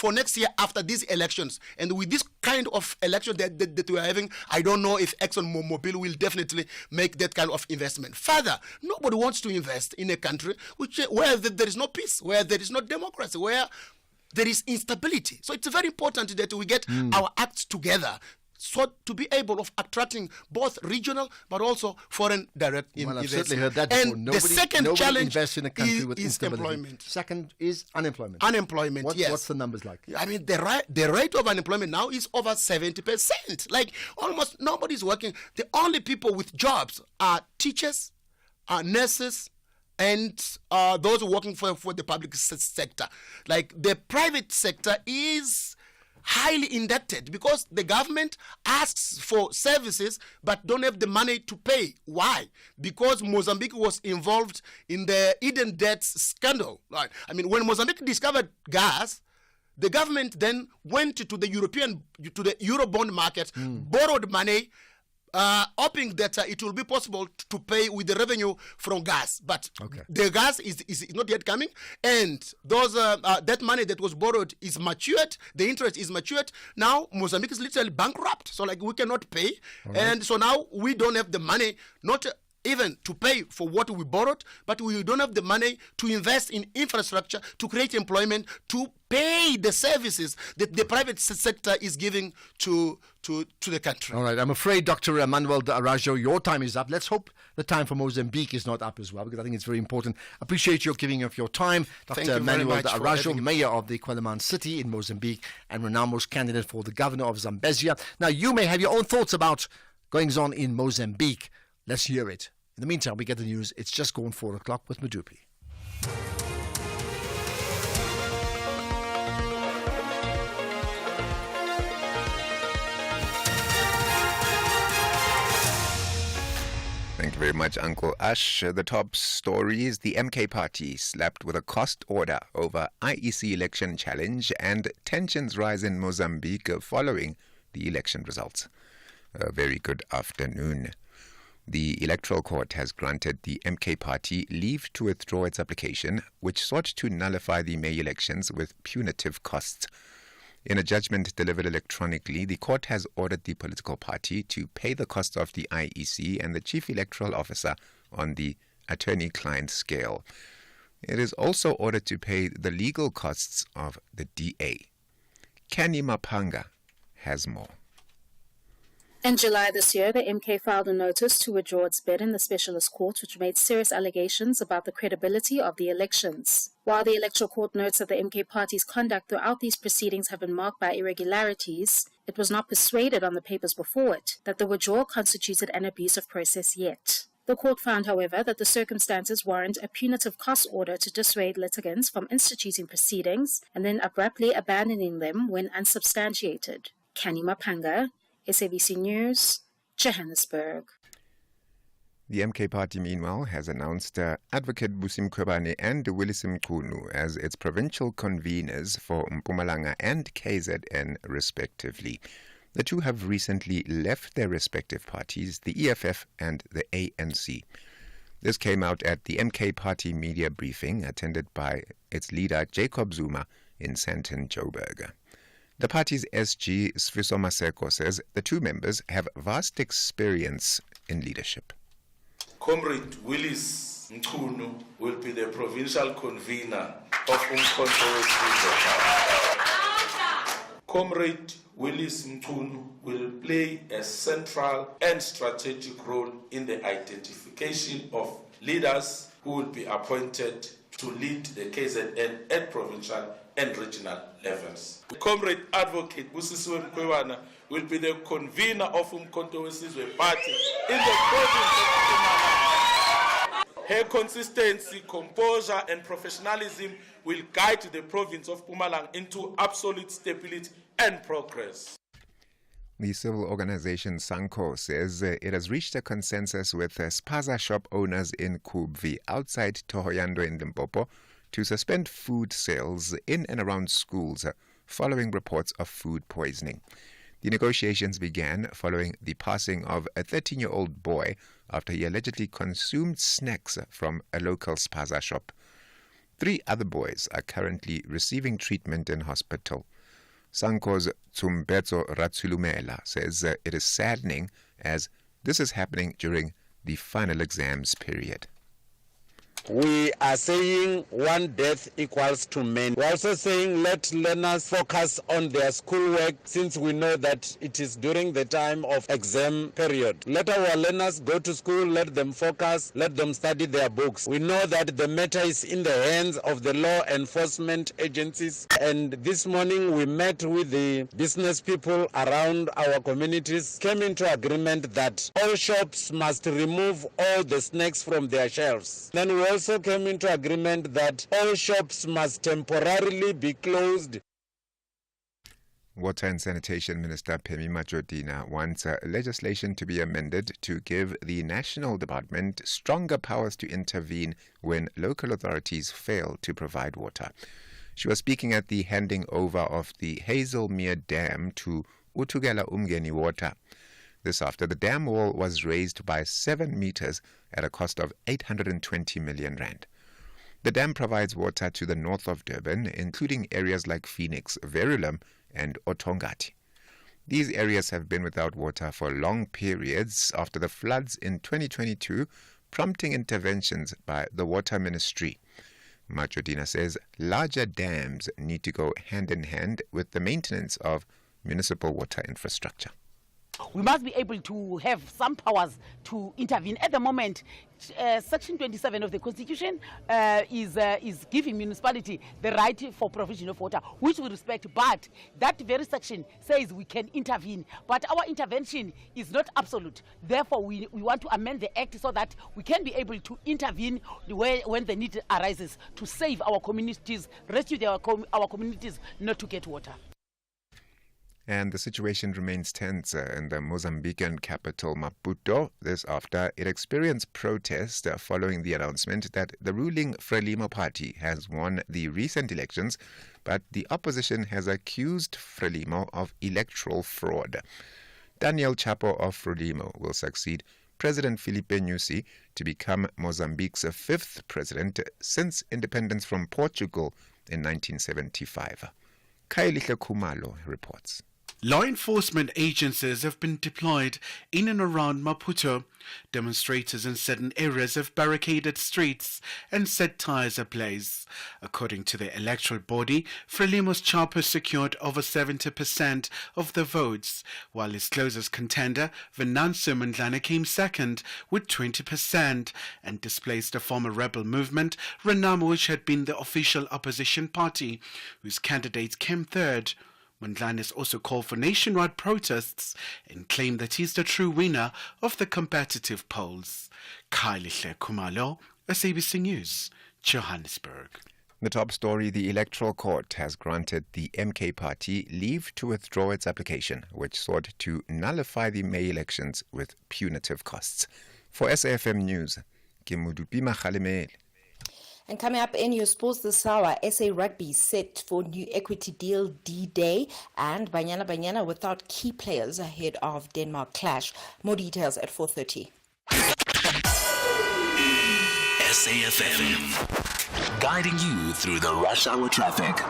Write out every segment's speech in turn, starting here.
for next year after these elections. And with this kind of election that we are having, I don't know if ExxonMobil will definitely make that kind of investment. Further, nobody wants to invest in a country where there is no peace, where there is no democracy, where there is instability. So it's very important that we get our acts together, so to be able of attracting both regional but also foreign direct investment. I've certainly heard that before. And the second challenge invests in a country with is instability. employment. Second is unemployment. Unemployment, yes. What's the numbers like? I mean, the rate of unemployment now is over 70%. Like, almost nobody's working. The only people with jobs are teachers, nurses, and those working for the public sector. Like, the private sector is highly indebted because the government asks for services but don't have the money to pay. Why? Because Mozambique was involved in the Eden debts scandal. Right? I mean, when Mozambique discovered gas, the government then went to the Eurobond market, borrowed money, hoping that it will be possible to pay with the revenue from gas. But the gas is not yet coming, and those that money that was borrowed is matured, the interest is matured. Now Mozambique is literally bankrupt, so like we cannot pay. And so now we don't have the money, not even to pay for what we borrowed, but we don't have the money to invest in infrastructure, to create employment, to pay the services that the private sector is giving to the country. All right, I'm afraid, Dr. Manuel de Arajo, your time is up. Let's hope the time for Mozambique is not up as well, because I think it's very important. Appreciate your giving of your time. Dr. Manuel de Arajo, Mayor of the Quelimane City in Mozambique and Renamo's candidate for the Governor of Zambezia. Now, you may have your own thoughts about goings on in Mozambique. Let's hear it. In the meantime, we get the news. It's just gone 4 o'clock with Madupi. Thank you very much, Uncle Ash. The top stories: the MK party slapped with a cost order over IEC election challenge, and tensions rise in Mozambique following the election results. A very good afternoon. The Electoral Court has granted the MK party leave to withdraw its application, which sought to nullify the May elections with punitive costs. In a judgment delivered electronically, the court has ordered the political party to pay the cost of the IEC and the chief electoral officer on the attorney-client scale. It is also ordered to pay the legal costs of the DA. Kenny Mapanga has more. In July this year, the MK filed a notice to withdraw its bid in the specialist court, which made serious allegations about the credibility of the elections. While the Electoral Court notes that the MK party's conduct throughout these proceedings have been marked by irregularities, it was not persuaded on the papers before it that the withdrawal constituted an abusive process yet. The court found, however, that the circumstances warrant a punitive cost order to dissuade litigants from instituting proceedings and then abruptly abandoning them when unsubstantiated. Kani Mapanga, SABC News, Johannesburg. The MK party, meanwhile, has announced Advocate Busim Khwebane and Willis Mchunu as its provincial conveners for Mpumalanga and KZN, respectively. The two have recently left their respective parties, the EFF and the ANC. This came out at the MK party media briefing attended by its leader Jacob Zuma in Sandton, Joburg. The party's SG Sfiso Maseko says the two members have vast experience in leadership. Comrade Willis Mchunu will be the provincial convener of Umkhonto wesizwe. Comrade Willis Mchunu will play a central and strategic role in the identification of leaders who will be appointed to lead the KZN at provincial and regional levels. Comrade Advocate Busisiwe Mkhwebane will be the convener of Umkhonto wesizwe party in the province of Mpumalanga. Her consistency, composure and professionalism will guide the province of Mpumalanga into absolute stability and progress. The civil organization Sanko says it has reached a consensus with spaza shop owners in Kubvi outside Tohoyando in Limpopo to suspend food sales in and around schools following reports of food poisoning. The negotiations began following the passing of a 13-year-old boy after he allegedly consumed snacks from a local spaza shop. 3 other boys are currently receiving treatment in hospital. Sanko's Tsumbetso Ratsulumela says it is saddening as this is happening during the final exams period. We are saying one death equals to many. We're also saying let learners focus on their schoolwork since we know that it is during the time of exam period. Let our learners go to school, let them focus, let them study their books. We know that the matter is in the hands of the law enforcement agencies, and this morning we met with the business people around our communities, came into agreement that all shops must remove all the snacks from their shelves. Then we also came into agreement that all shops must temporarily be closed. Water and Sanitation Minister Phemi Majodina wants legislation to be amended to give the National Department stronger powers to intervene when local authorities fail to provide water. She was speaking at the handing over of the Hazelmere Dam to Utugela Umgeni Water. This after the dam wall was raised by 7 meters at a cost of 820 million rand. The dam provides water to the north of Durban, including areas like Phoenix, Verulam, and Otongati. These areas have been without water for long periods after the floods in 2022, prompting interventions by the Water Ministry. Majodina says larger dams need to go hand in hand with the maintenance of municipal water infrastructure. We must be able to have some powers to intervene. At the moment, Section 27 of the Constitution is giving municipality the right for provision of water, which we respect. But that very section says we can intervene. But our intervention is not absolute. Therefore, we want to amend the Act so that we can be able to intervene when the need arises to save our communities, rescue our communities not to get water. And the situation remains tense in the Mozambican capital, Maputo. This after it experienced protest following the announcement that the ruling Frelimo party has won the recent elections, but the opposition has accused Frelimo of electoral fraud. Daniel Chapo of Frelimo will succeed President Filipe Nyusi to become Mozambique's 5th president since independence from Portugal in 1975. Kailihle Khumalo reports. Law enforcement agencies have been deployed in and around Maputo. Demonstrators in certain areas have barricaded streets and set tires ablaze. According to the electoral body, Frelimo's Chapo secured over 70% of the votes, while his closest contender, Venancio Mondlane, came second with 20% and displaced the former rebel movement, Renamo, which had been the official opposition party, whose candidate came third. Mondlane has also called for nationwide protests and claimed that he's the true winner of the competitive polls. Kailihle Khumalo, SABC News, Johannesburg. The top story, the Electoral Court has granted the MK Party leave to withdraw its application, which sought to nullify the May elections with punitive costs. For SAFM News, Kimudupima Khalimele. And coming up in your sports this hour, SA Rugby set for new equity deal D-Day, and Banyana without key players ahead of Denmark clash. More details at 4:30. SAFM, guiding you through the rush hour traffic.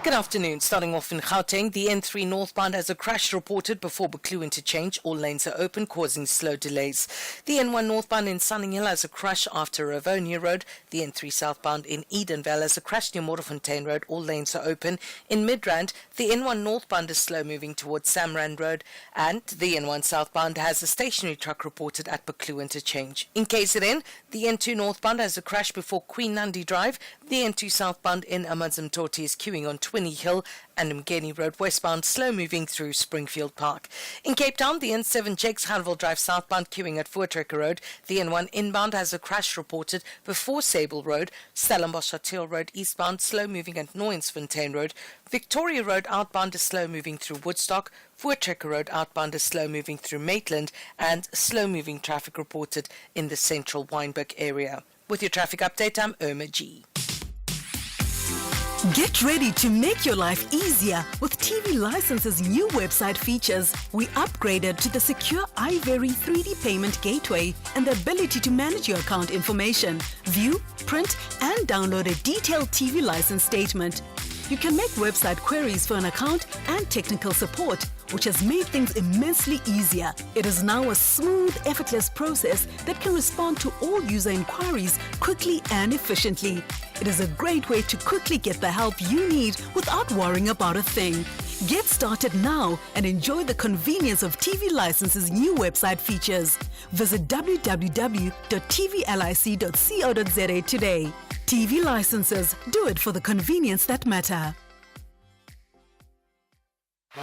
Good afternoon. Starting off in Gauteng, the N3 northbound has a crash reported before Buccleuch interchange. All lanes are open, causing slow delays. The N1 northbound in Sunninghill has a crash after Rivonia Road. The N3 southbound in Edenvale has a crash near Modderfontein Road. All lanes are open. In Midrand, the N1 northbound is slow moving towards Samrand Road. And the N1 southbound has a stationary truck reported at Buccleuch interchange. In KZN, the N2 northbound has a crash before Queen Nandi Drive. The N2 southbound in Amadzimtoti is queuing on Twinney Hill, and Mgeni Road westbound slow moving through Springfield Park. In Cape Town, the N7 Jakes Hanville Drive southbound queuing at Voortrekker Road. The N1 inbound has a crash reported before Sable Road. Stellenbosch Hill Road eastbound slow moving at Nooiensfontein Road. Victoria Road outbound is slow moving through Woodstock. Voortrekker Road outbound is slow moving through Maitland, and slow moving traffic reported in the central Wynberg area. With your traffic update, I'm Irma G. Get ready to make your life easier with TV License's new website features. We upgraded to the secure iVery 3D payment gateway and the ability to manage your account information, view, print, and download a detailed TV license statement. You can make website queries for an account and technical support, which has made things immensely easier. It is now a smooth, effortless process that can respond to all user inquiries quickly and efficiently. It is a great way to quickly get the help you need without worrying about a thing. Get started now and enjoy the convenience of TV License's new website features. Visit www.tvlic.co.za today. TV Licenses, do it for the convenience that matter.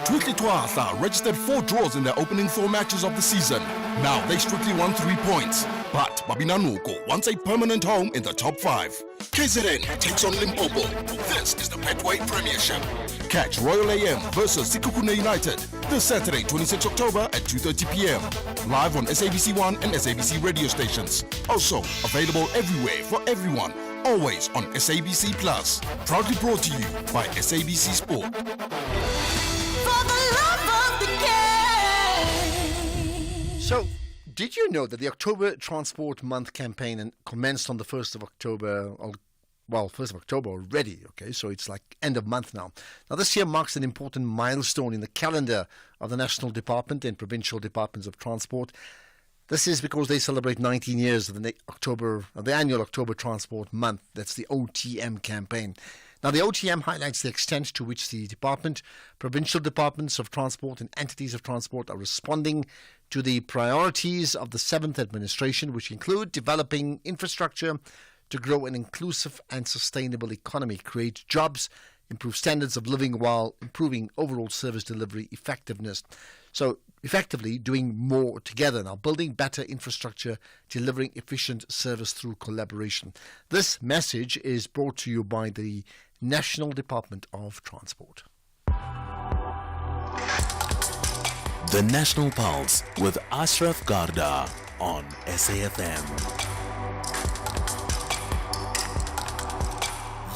Twinkly Twatha registered 4 draws in their opening 4 matches of the season. Now they strictly won 3 points. But Babinanuko wants a permanent home in the top 5. KZN takes on Limpopo. This is the Betway Premiership. Catch Royal AM versus Sikukune United this Saturday, 26 October at 2:30 p.m. Live on SABC1 and SABC radio stations. Also available everywhere for everyone. Always on SABC Plus. Proudly brought to you by SABC Sport. So, did you know that the October Transport Month campaign commenced on the 1st of October? Well, 1st of October already, okay, so it's like end of month now. Now, this year marks an important milestone in the calendar of the National Department and Provincial Departments of Transport. This is because they celebrate 19 years of the annual October Transport Month. That's the OTM campaign. Now, the OTM highlights the extent to which the department, provincial departments of transport and entities of transport are responding to the priorities of the 7th administration, which include developing infrastructure to grow an inclusive and sustainable economy, create jobs, improve standards of living while improving overall service delivery effectiveness. So, effectively doing more together now, building better infrastructure, delivering efficient service through collaboration. This message is brought to you by the National Department of Transport. The National Pulse with Ashraf Garda on SAFM.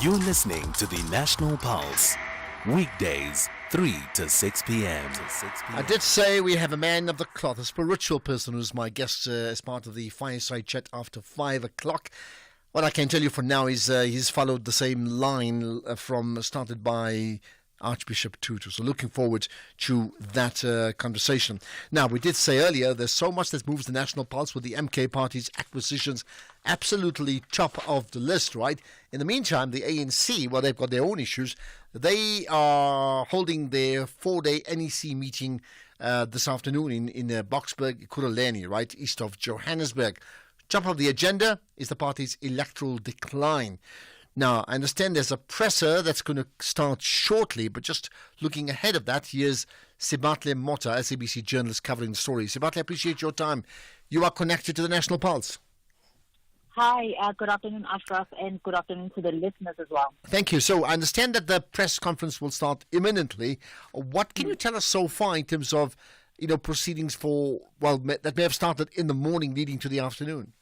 You're listening to the National Pulse, weekdays 3 to 6 p.m. I did say we have a man of the cloth, a spiritual person who's my guest as part of the fireside chat after 5 o'clock. What I can tell you for now is he's followed the same line started by Archbishop Tutu. So looking forward to that conversation. Now, we did say earlier there's so much that moves the National Pulse with the MK Party's acquisitions absolutely top of the list, right? In the meantime, the ANC, well, they've got their own issues. They are holding their 4-day NEC meeting this afternoon in Boksburg, Ekurhuleni, right, east of Johannesburg. Top of the agenda is the party's electoral decline. Now, I understand there's a presser that's going to start shortly, but just looking ahead of that, here's Sibatle Mota, SABC journalist covering the story. Sibatle, I appreciate your time. You are connected to the National Pulse. Hi, good afternoon, Ashraf, and good afternoon to the listeners as well. Thank you. So I understand that the press conference will start imminently. What can you tell us so far in terms of, proceedings that may have started in the morning leading to the afternoon?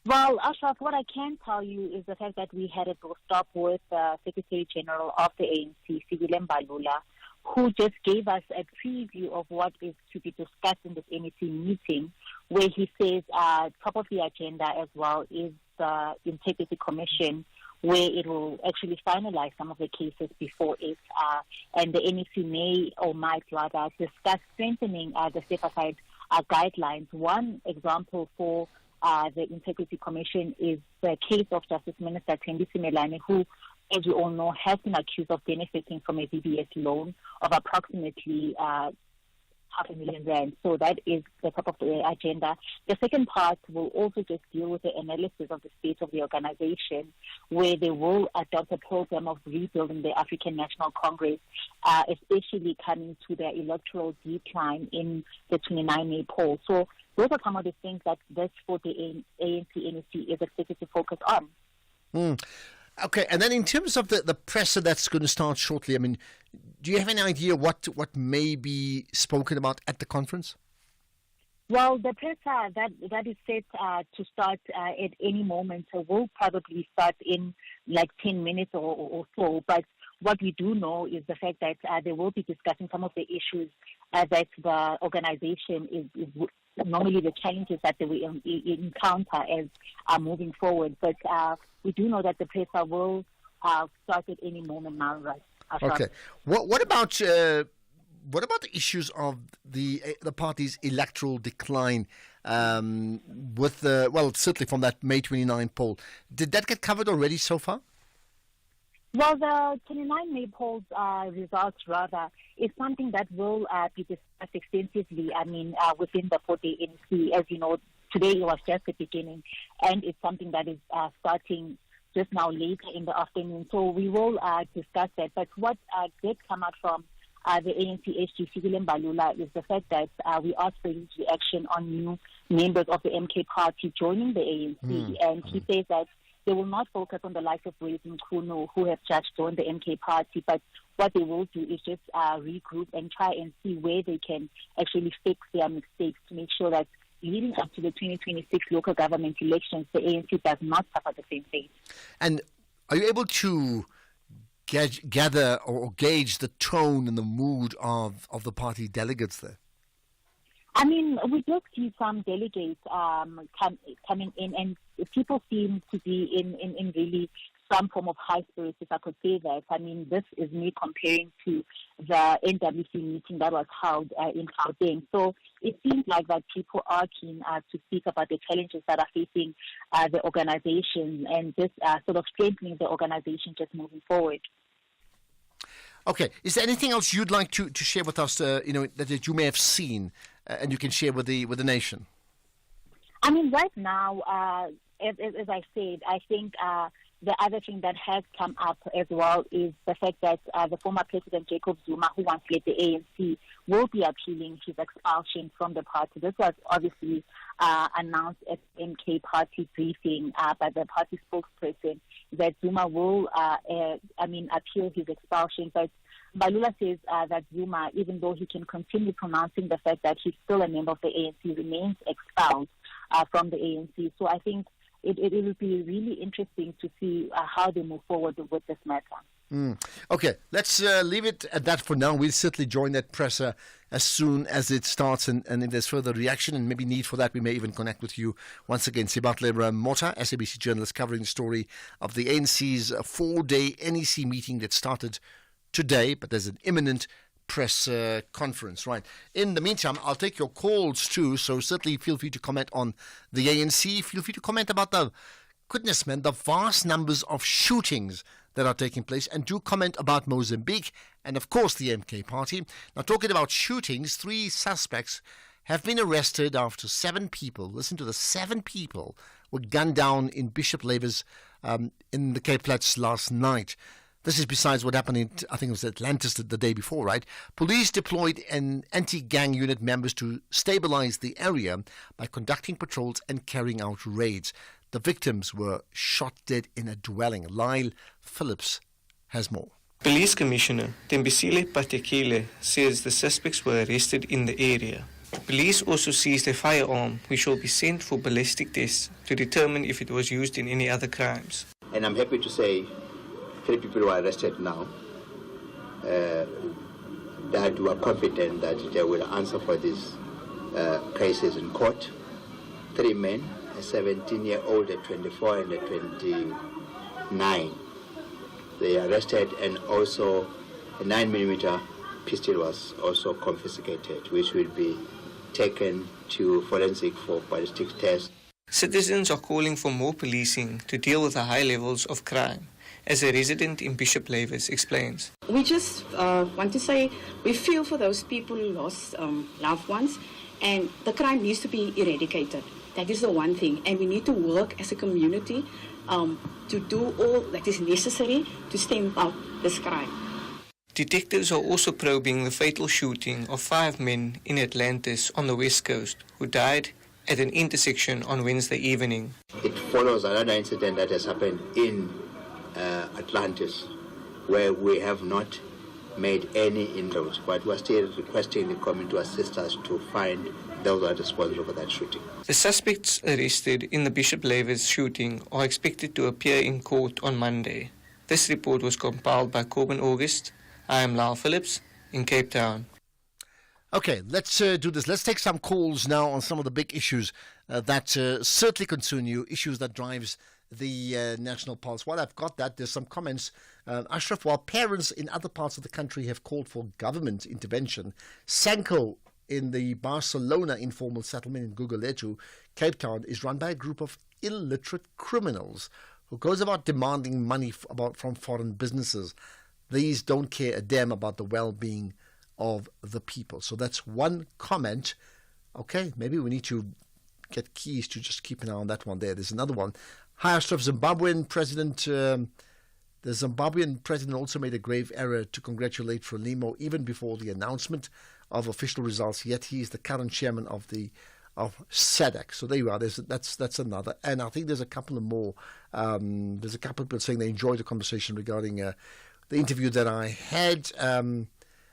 Well, Ashraf, what I can tell you is the fact that we had a stop with Secretary General of the ANC, Sigile Mbalula, who just gave us a preview of what is to be discussed in this NEC meeting, where he says top of the agenda as well is the Integrity Commission, where it will actually finalize some of the cases before it, and the NEC may or might rather discuss strengthening the set-aside guidelines. One example for the Integrity Commission is the case of Justice Minister Thembi Simelane, who, as you all know, has been accused of benefiting from a VBS loan of approximately R500,000. So that is the top of the agenda. The second part will also just deal with the analysis of the state of the organization, where they will adopt a program of rebuilding the African National Congress, especially coming to their electoral decline in the 29-May poll. So those are some of the things that this 40 ANC NEC is expected to focus on. Okay, and then in terms of the presser that's going to start shortly, I mean, do you have any idea what may be spoken about at the conference? Well, the presser that is set to start at any moment will probably start in like 10 minutes or so. But what we do know is the fact that they will be discussing some of the issues that the organization is normally the challenges that they will encounter as moving forward. But we do know that the presser will start at any moment now, right? Ashraf. Okay. What about the issues of the party's electoral decline with certainly from that May 29 poll? Did that get covered already so far? Well, the 29 May polls results, rather, is something that will be discussed extensively, within the 4-day NC. As you know, today was just the beginning, and it's something that is starting just now later in the afternoon. So we will discuss that. But what did come out from the ANC SG Fikile Mbalula is the fact that we asked for his reaction on new members of the MK party joining the ANC. And he says that they will not focus on the likes of Willis Mchunu, who have just joined the MK party, but what they will do is just regroup and try and see where they can actually fix their mistakes to make sure that leading up to the 2026 local government elections, the ANC does not suffer the same fate. And are you able to gather or gauge the tone and the mood of the party delegates there? We did see some delegates coming in, and people seem to be in really some form of high spirits, if I could say that. This is me comparing to the NWC meeting that was held in Gauteng. So it seems like that people are keen to speak about the challenges that are facing the organization and just sort of strengthening the organization just moving forward. Okay. Is there anything else you'd like to share with us, that you may have seen and you can share with the nation? Right now, as I said, I think the other thing that has come up as well is the fact that the former President Jacob Zuma, who once led the ANC, will be appealing his expulsion from the party. This was obviously announced at MK party briefing by the party spokesperson, that Zuma will, appeal his expulsion. But Mbalula says that Zuma, even though he can continue pronouncing the fact that he's still a member of the ANC, remains expelled from the ANC. So I think it will be really interesting to see how they move forward with this matter. Okay, let's leave it at that for now. We'll certainly join that presser as soon as it starts, and if there's further reaction and maybe need for that, we may even connect with you once again. Sibatle Mota, SABC journalist, covering the story of the ANC's 4-day NEC meeting that started today, but there's an imminent press conference. Right. In the meantime, I'll take your calls too, so certainly feel free to comment on the ANC. Feel free to comment about the vast numbers of shootings that are taking place, and do comment about Mozambique and, of course, the MK party. Now, talking about shootings, 3 suspects have been arrested after 7 people, listen to the 7 people, were gunned down in Bishop Levers in the Cape Flats last night. This is besides what happened in, I think it was Atlantis the day before, right? Police deployed an anti-gang unit members to stabilize the area by conducting patrols and carrying out raids. The victims were shot dead in a dwelling. Lyle Phillips has more. Police Commissioner Tembisile Patekile says the suspects were arrested in the area. Police also seized a firearm which will be sent for ballistic tests to determine if it was used in any other crimes. And I'm happy to say 3 people were arrested now that were confident that they will answer for these cases in court. 3 men, a 17-year-old, a 24, and a 29. They arrested, and also a 9mm pistol was also confiscated, which will be taken to forensic for ballistic tests. Citizens are calling for more policing to deal with the high levels of crime, as a resident in Bishop Levers explains. We just want to say we feel for those people who lost loved ones, and the crime needs to be eradicated. That is the one thing, and we need to work as a community to do all that is necessary to stamp out this crime. Detectives are also probing the fatal shooting of 5 men in Atlantis on the West Coast who died at an intersection on Wednesday evening. It follows another incident that has happened in Atlantis, where we have not made any inroads, but we're still requesting the community to assist us to find those who are responsible for that shooting. The suspects arrested in the Bishop Levers shooting are expected to appear in court on Monday. This report was compiled by Corbin August. I am Lyle Phillips in Cape Town. Okay, let's do this. Let's take some calls now on some of the big issues that certainly concern you, issues that drives the National Pulse. While I've got that, there's some comments. Ashraf, while parents in other parts of the country have called for government intervention, Sanko in the Barcelona informal settlement in Gugulethu, Cape Town, is run by a group of illiterate criminals who goes about demanding money from foreign businesses. These don't care a damn about the well-being of the people. So that's one comment. Okay, maybe we need to get Keys to just keep an eye on that one there. There's another one. Hi, Ashraf, Zimbabwean President. The Zimbabwean president also made a grave error to congratulate Frelimo even before the announcement of official results. Yet he is the current chairman of SADC. So there you are. That's another. And I think there's a couple of more. There's a couple of people saying they enjoyed the conversation regarding the interview that I had.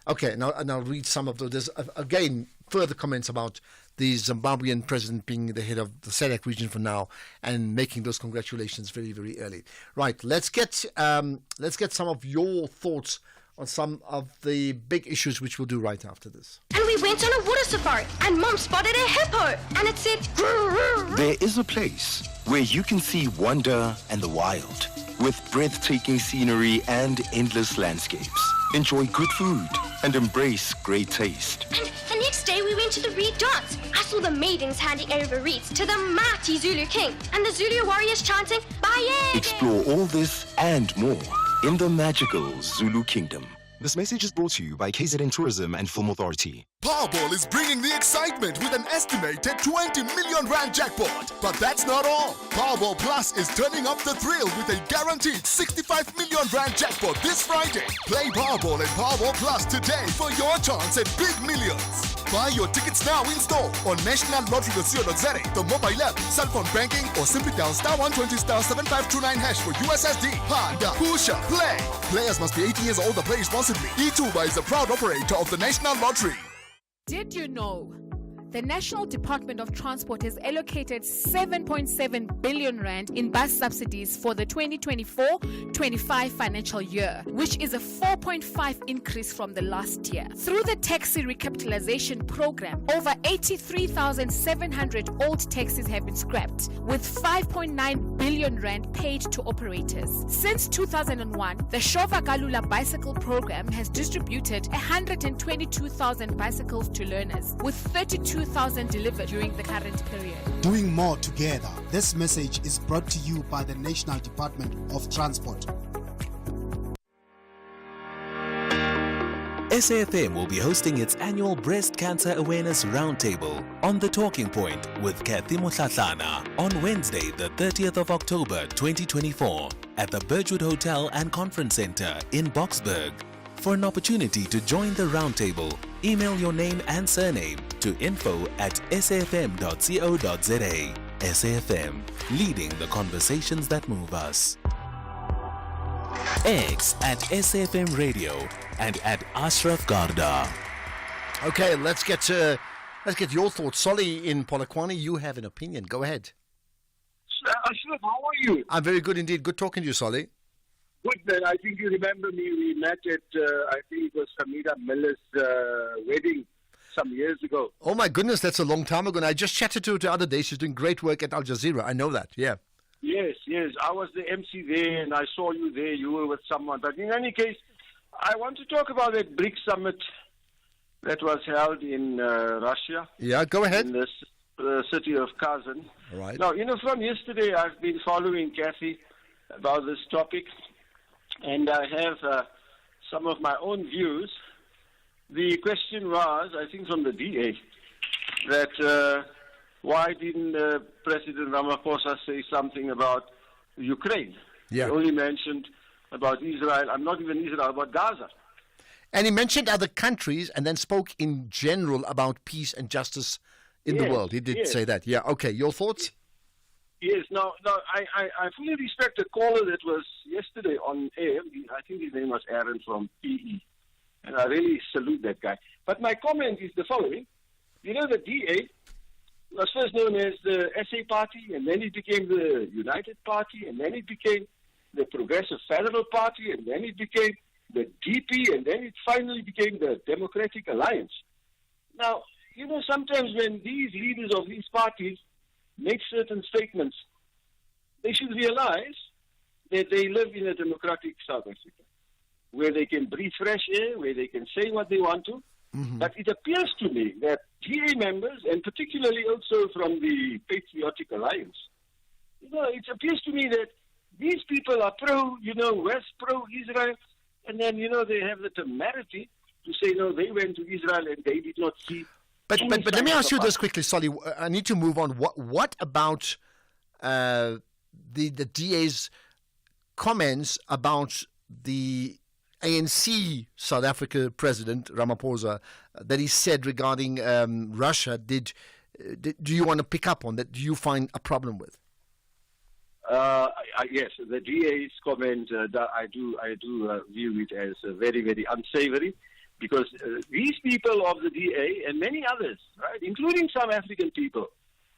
Okay, and I'll read some of those. There's, again, further comments about the Zimbabwean president being the head of the SADC region for now and making those congratulations very, very early. Right, let's get some of your thoughts on some of the big issues, which we'll do right after this. And we went on a water safari, and Mom spotted a hippo, and it said, "Grrr." There is a place where you can see wonder and the wild, with breathtaking scenery and endless landscapes. Enjoy good food and embrace great taste. And the next day we went to the Reed Dance. I saw the maidens handing over reeds to the mighty Zulu king, and the Zulu warriors chanting, "Bayede." Explore all this and more in the magical Zulu Kingdom. This message is brought to you by KZN Tourism and Film Authority. Powerball is bringing the excitement with an estimated 20 million rand jackpot. But that's not all. Powerball Plus is turning up the thrill with a guaranteed 65 million rand jackpot this Friday. Play Powerball and Powerball Plus today for your chance at big millions. Buy your tickets now in store on nationallottery.co.za, the mobile app, cell phone banking, or simply dial *120*7529# for USSD. Panda, Pusha, play. Players must be 18 years old or play responsibly. eTuba is a proud operator of the National Lottery. Did you know the National Department of Transport has allocated 7.7 billion rand in bus subsidies for the 2024-25 financial year, which is a 4.5 increase from the last year. Through the taxi recapitalization program, over 83,700 old taxis have been scrapped, with 5.9 billion rand paid to operators. Since 2001, the Shova Galula bicycle program has distributed 122,000 bicycles to learners, with 32,000 delivered during the current period. Doing more together. This message is brought to you by the National Department of Transport. SAFM will be hosting its annual Breast Cancer Awareness Roundtable on The Talking Point with Kathy Motlatlana on Wednesday, the 30th of October 2024 at the Birchwood Hotel and Conference Center in Boksburg. For an opportunity to join the roundtable, email your name and surname to info@safm.co.za. SAFM, leading the conversations that move us. X at SAFM Radio and at Ashraf Garda. Okay, let's get your thoughts. Solly in Polokwane, you have an opinion. Go ahead. Ashraf, how are you? I'm very good indeed. Good talking to you, Solly. Good, man. I think you remember me. We met at, I think it was Samira Miller's wedding some years ago. Oh, my goodness, that's a long time ago. And I just chatted to her the other day. She's doing great work at Al Jazeera. I know that, yeah. Yes. I was the MC there, and I saw you there. You were with someone. But in any case, I want to talk about that BRICS summit that was held in Russia. Yeah, go ahead. In the city of Kazan. Right. Now, from yesterday, I've been following Kathy about this topic. And I have some of my own views. The question was, I think from the DA, that why didn't President Ramaphosa say something about Ukraine? Yeah. He only mentioned about Israel, not even Israel, about Gaza. And he mentioned other countries and then spoke in general about peace and justice in the world. He did say that. Yeah, okay. Your thoughts? Yes, no, I fully respect the caller that was yesterday on air. I think his name was Aaron from PE. And I really salute that guy. But my comment is the following. The DA was first known as the SA Party, and then it became the United Party, and then it became the Progressive Federal Party, and then it became the DP, and then it finally became the Democratic Alliance. Now, sometimes when these leaders of these parties make certain statements, they should realize that they live in a democratic South Africa, where they can breathe fresh air, where they can say what they want to. But it appears to me that GA members, and particularly also from the Patriotic Alliance, it appears to me that these people are West, pro-Israel, and then, they have the temerity to say, no, they went to Israel and they did not see. But let me ask you this quickly, Solly. I need to move on. What about the DA's comments about the ANC South Africa president Ramaphosa that he said regarding Russia? Do you want to pick up on that? Do you find a problem with? Yes, the DA's comment, I do view it as very, very unsavory, because these people of the DA and many others, right, including some African people,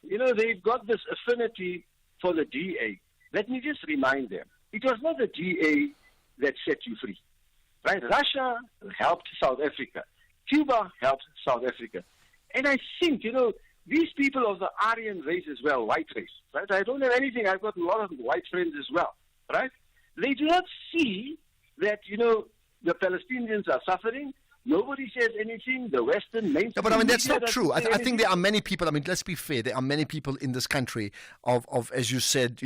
they've got this affinity for the DA. Let me just remind them, it was not the DA that set you free, right? Russia helped South Africa. Cuba helped South Africa. And I think, these people of the Aryan race as well, white race, right? I don't have anything. I've got a lot of white friends as well, right? They do not see that, the Palestinians are suffering. Nobody says anything. The Western mainstream. No, but that's not true. I think there are many people. Let's be fair. There are many people in this country of as you said,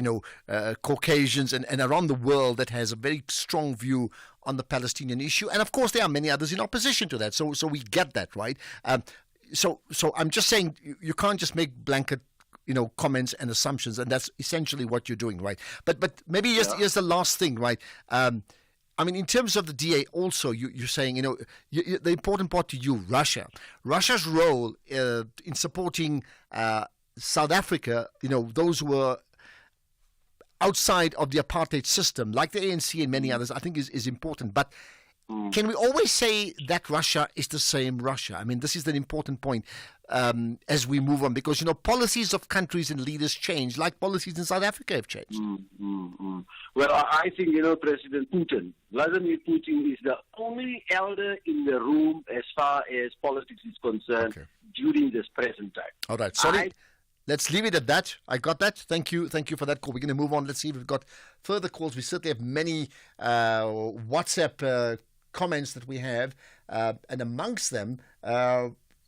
Caucasians and around the world that has a very strong view on the Palestinian issue. And of course, there are many others in opposition to that. So we get that, right? So I'm just saying you can't just make blanket, comments and assumptions, and that's essentially what you're doing, right? But maybe here's the last thing, right? In terms of the DA, also you're saying, the important part to you, Russia's role in supporting South Africa, those who were outside of the apartheid system, like the ANC and many others, I think is important, but. Can we always say that Russia is the same Russia? This is an important point as we move on, because, policies of countries and leaders change, like policies in South Africa have changed. Well, I think, President Putin, Vladimir Putin, is the only elder in the room as far as politics is concerned during this present time. All right. Sorry. Let's leave it at that. I got that. Thank you for that call. We're going to move on. Let's see if we've got further calls. We certainly have many WhatsApp comments that we have, and amongst them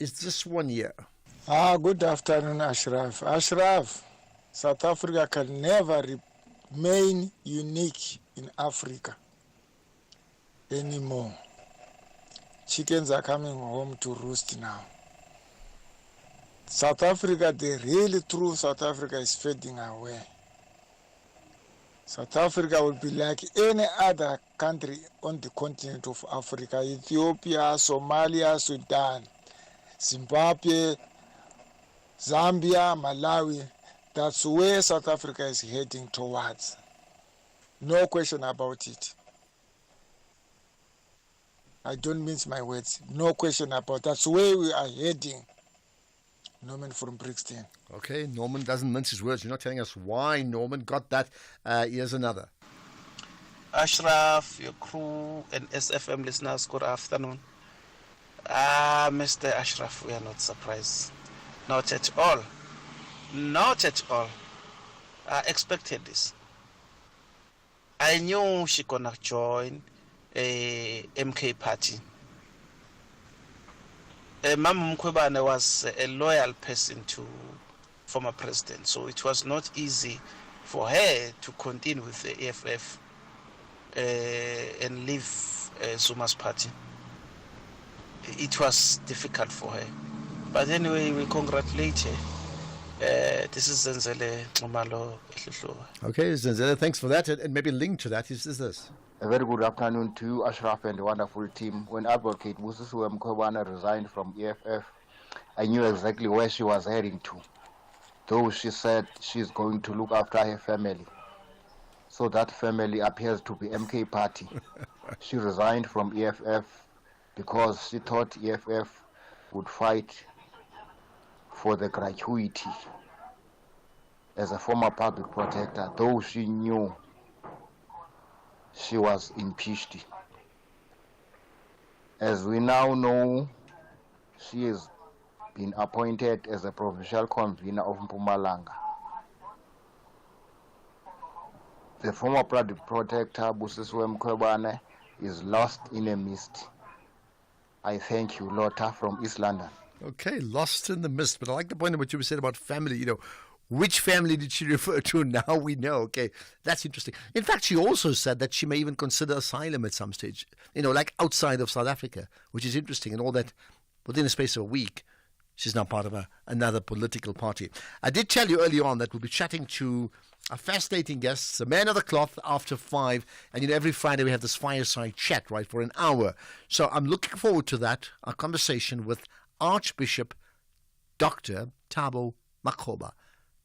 is this one here. Good afternoon, Ashraf. Ashraf, South Africa can never remain unique in Africa anymore. Chickens are coming home to roost now. South Africa, the really true South Africa is fading away. South Africa will be like any other country on the continent of Africa: Ethiopia, Somalia, Sudan, Zimbabwe, Zambia, Malawi. That's where South Africa is heading towards. No question about it. I don't mince my words. No question about it. That's where we are heading. Norman from Brixton. Okay, Norman doesn't mince his words. You're not telling us why, Norman. Got that. Here's another. Ashraf, your crew and SFM listeners, good afternoon. Mr. Ashraf, we are not surprised. Not at all. Not at all. I expected this. I knew she gonna join a MK party. Mama Mkhwebane was a loyal person to former president, so it was not easy for her to continue with the EFF and leave Zuma's party. It was difficult for her. But anyway, we congratulate her. This is Zenzele Xumalo. Okay, Zenzele, thanks for that. And maybe linked to that is this. A very good afternoon to you, Ashraf, and the wonderful team. When Advocate Busisiwe Mkhwebane resigned from EFF, I knew exactly where she was heading to. Though she said she's going to look after her family. So that family appears to be MK Party. She resigned from EFF because she thought EFF would fight for the gratuity as a former public protector, though she knew she was impeached. As we now know, she has been appointed as a provincial convener of Mpumalanga. The former protector, Busisiwe Mkhwebane, is lost in a mist. I thank you, Lotta from East London. Okay, lost in the mist. But I like the point of what you said about family. You know, which family did she refer to? Now we know. Okay, that's interesting. In fact, she also said that she may even consider asylum at some stage, you know, like outside of South Africa, which is interesting. And all that within a space of a week. She's now part of another political party. I did tell you earlier on that we'll be chatting to a fascinating guest, a man of the cloth, after 5. And, you know, every Friday we have this fireside chat, right, for an hour. So I'm looking forward to that, our conversation with Archbishop Dr. Thabo Makgoba.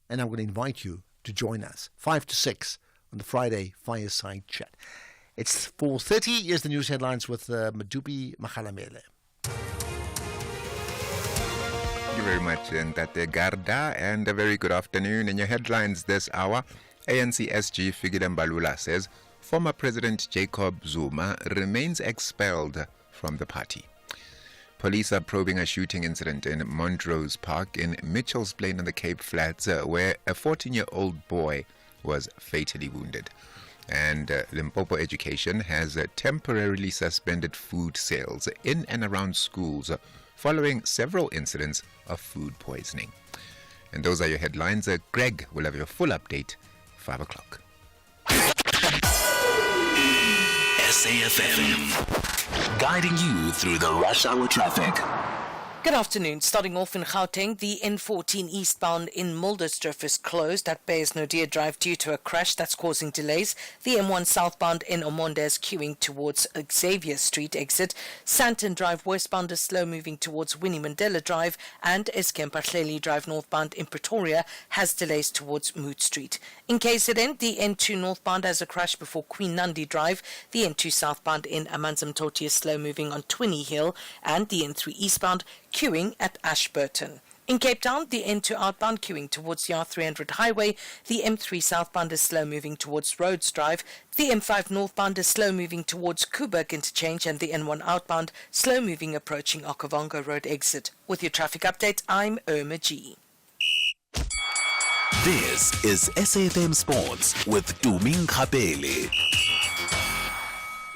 And I'm going to invite you to join us, 5 to 6, on the Friday fireside chat. It's 4:30. Here's the news headlines with Madupi Makhalamele. Thank you very much, Ntate Garda, and a very good afternoon. In your headlines this hour, ANC SG Fikile Mbalula says former President Jacob Zuma remains expelled from the party. Police are probing a shooting incident in Montrose Park in Mitchell's Plain in the Cape Flats, where a 14-year-old boy was fatally wounded. And Limpopo Education has temporarily suspended food sales in and around schools following several incidents of food poisoning. And those are your headlines. Greg will have your full update, 5 o'clock. SAFM, guiding you through the rush hour traffic. Good afternoon. Starting off in Gauteng, the N14 eastbound in Muldersdorf is closed at Beyers-Naudé Drive due to a crash that's causing delays. The M1 southbound in Omonde is queuing towards Xavier Street exit. Santon Drive westbound is slow moving towards Winnie Mandela Drive, and Eskemparhleli Drive northbound in Pretoria has delays towards Moot Street. In KZN, the N2 northbound has a crash before Queen Nandi Drive. The N2 southbound in Amanzimtoti is slow moving on Twinney Hill, and the N3 eastbound queuing at Ashburton. In Cape Town, the N2 outbound queuing towards the R300 highway. The M3 southbound is slow moving towards Rhodes Drive. The M5 northbound is slow moving towards Kuberg interchange, and the N1 outbound slow moving approaching Okavango Road exit. With your traffic update, I'm Irma G. This is SAFM Sports with Tuming Khapele.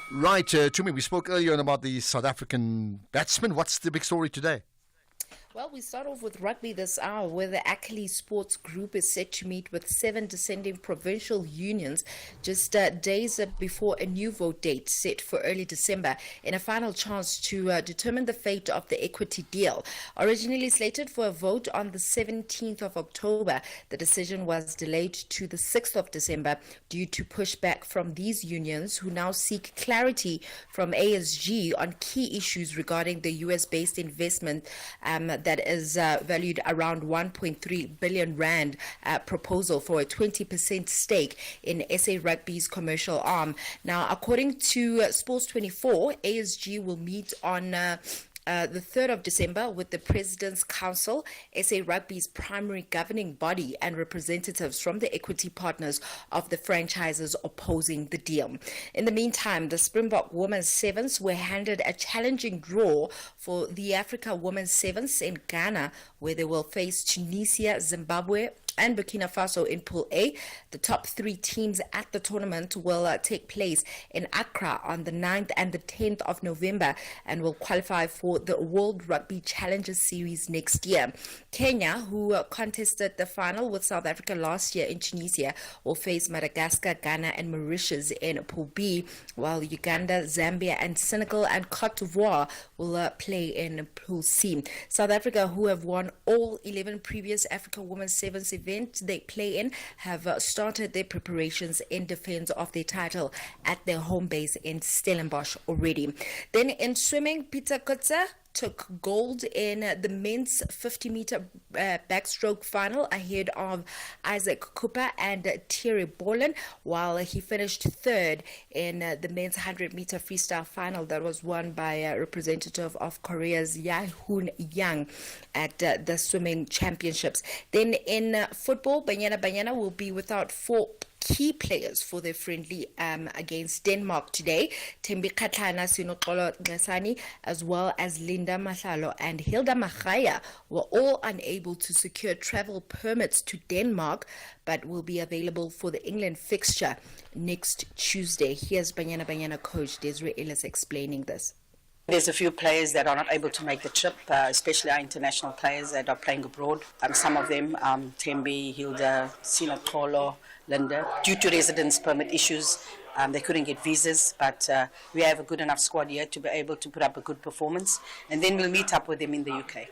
Right, Tumi, we spoke earlier on about the South African batsman. What's the big story today? Well, we start off with rugby this hour, where the Achilles Sports Group is set to meet with 7 descending provincial unions just days before a new vote date set for early December in a final chance to determine the fate of the equity deal. Originally slated for a vote on the 17th of October, the decision was delayed to the 6th of December due to pushback from these unions, who now seek clarity from ASG on key issues regarding the US-based investment that is valued around 1.3 billion rand proposal for a 20% stake in SA Rugby's commercial arm. Now, according to Sports 24, ASG will meet on the 3rd of December with the President's Council, SA Rugby's primary governing body, and representatives from the equity partners of the franchises opposing the deal. In the meantime, the Springbok Women's Sevens were handed a challenging draw for the Africa Women's Sevens in Ghana, where they will face Tunisia, Zimbabwe, and Burkina Faso in Pool A. The top 3 teams at the tournament will take place in Accra on the 9th and the 10th of November and will qualify for the World Rugby Challengers Series next year. Kenya, who contested the final with South Africa last year in Tunisia, will face Madagascar, Ghana, and Mauritius in Pool B, while Uganda, Zambia, and Senegal and Cote d'Ivoire will play in Pool C. South Africa, who have won all 11 previous Africa Women's Sevens events they play in, have started their preparations in defense of their title at their home base in Stellenbosch already. Then in swimming, Peter Kutzer took gold in the men's 50-meter backstroke final ahead of Isaac Cooper and Thierry Bourlin, while he finished 3rd in the men's 100-meter freestyle final that was won by a representative of Korea's Yae-hoon Yang at the swimming championships. Then in football, Banyana Banyana will be without 4 key players for their friendly against Denmark today. Thembi Kgatlana, Sinoxolo Ngesani, as well as Linda Mahlalo and Hilda Magaya were all unable to secure travel permits to Denmark, but will be available for the England fixture next Tuesday. Here's Banyana coach Desiree Ellis explaining this. There's a few players that are not able to make the trip, especially our international players that are playing abroad. Some of them, Thembi, Hilda, Sina Kolo, Linda, due to residence permit issues, they couldn't get visas, but we have a good enough squad here to be able to put up a good performance, and then we'll meet up with them in the UK.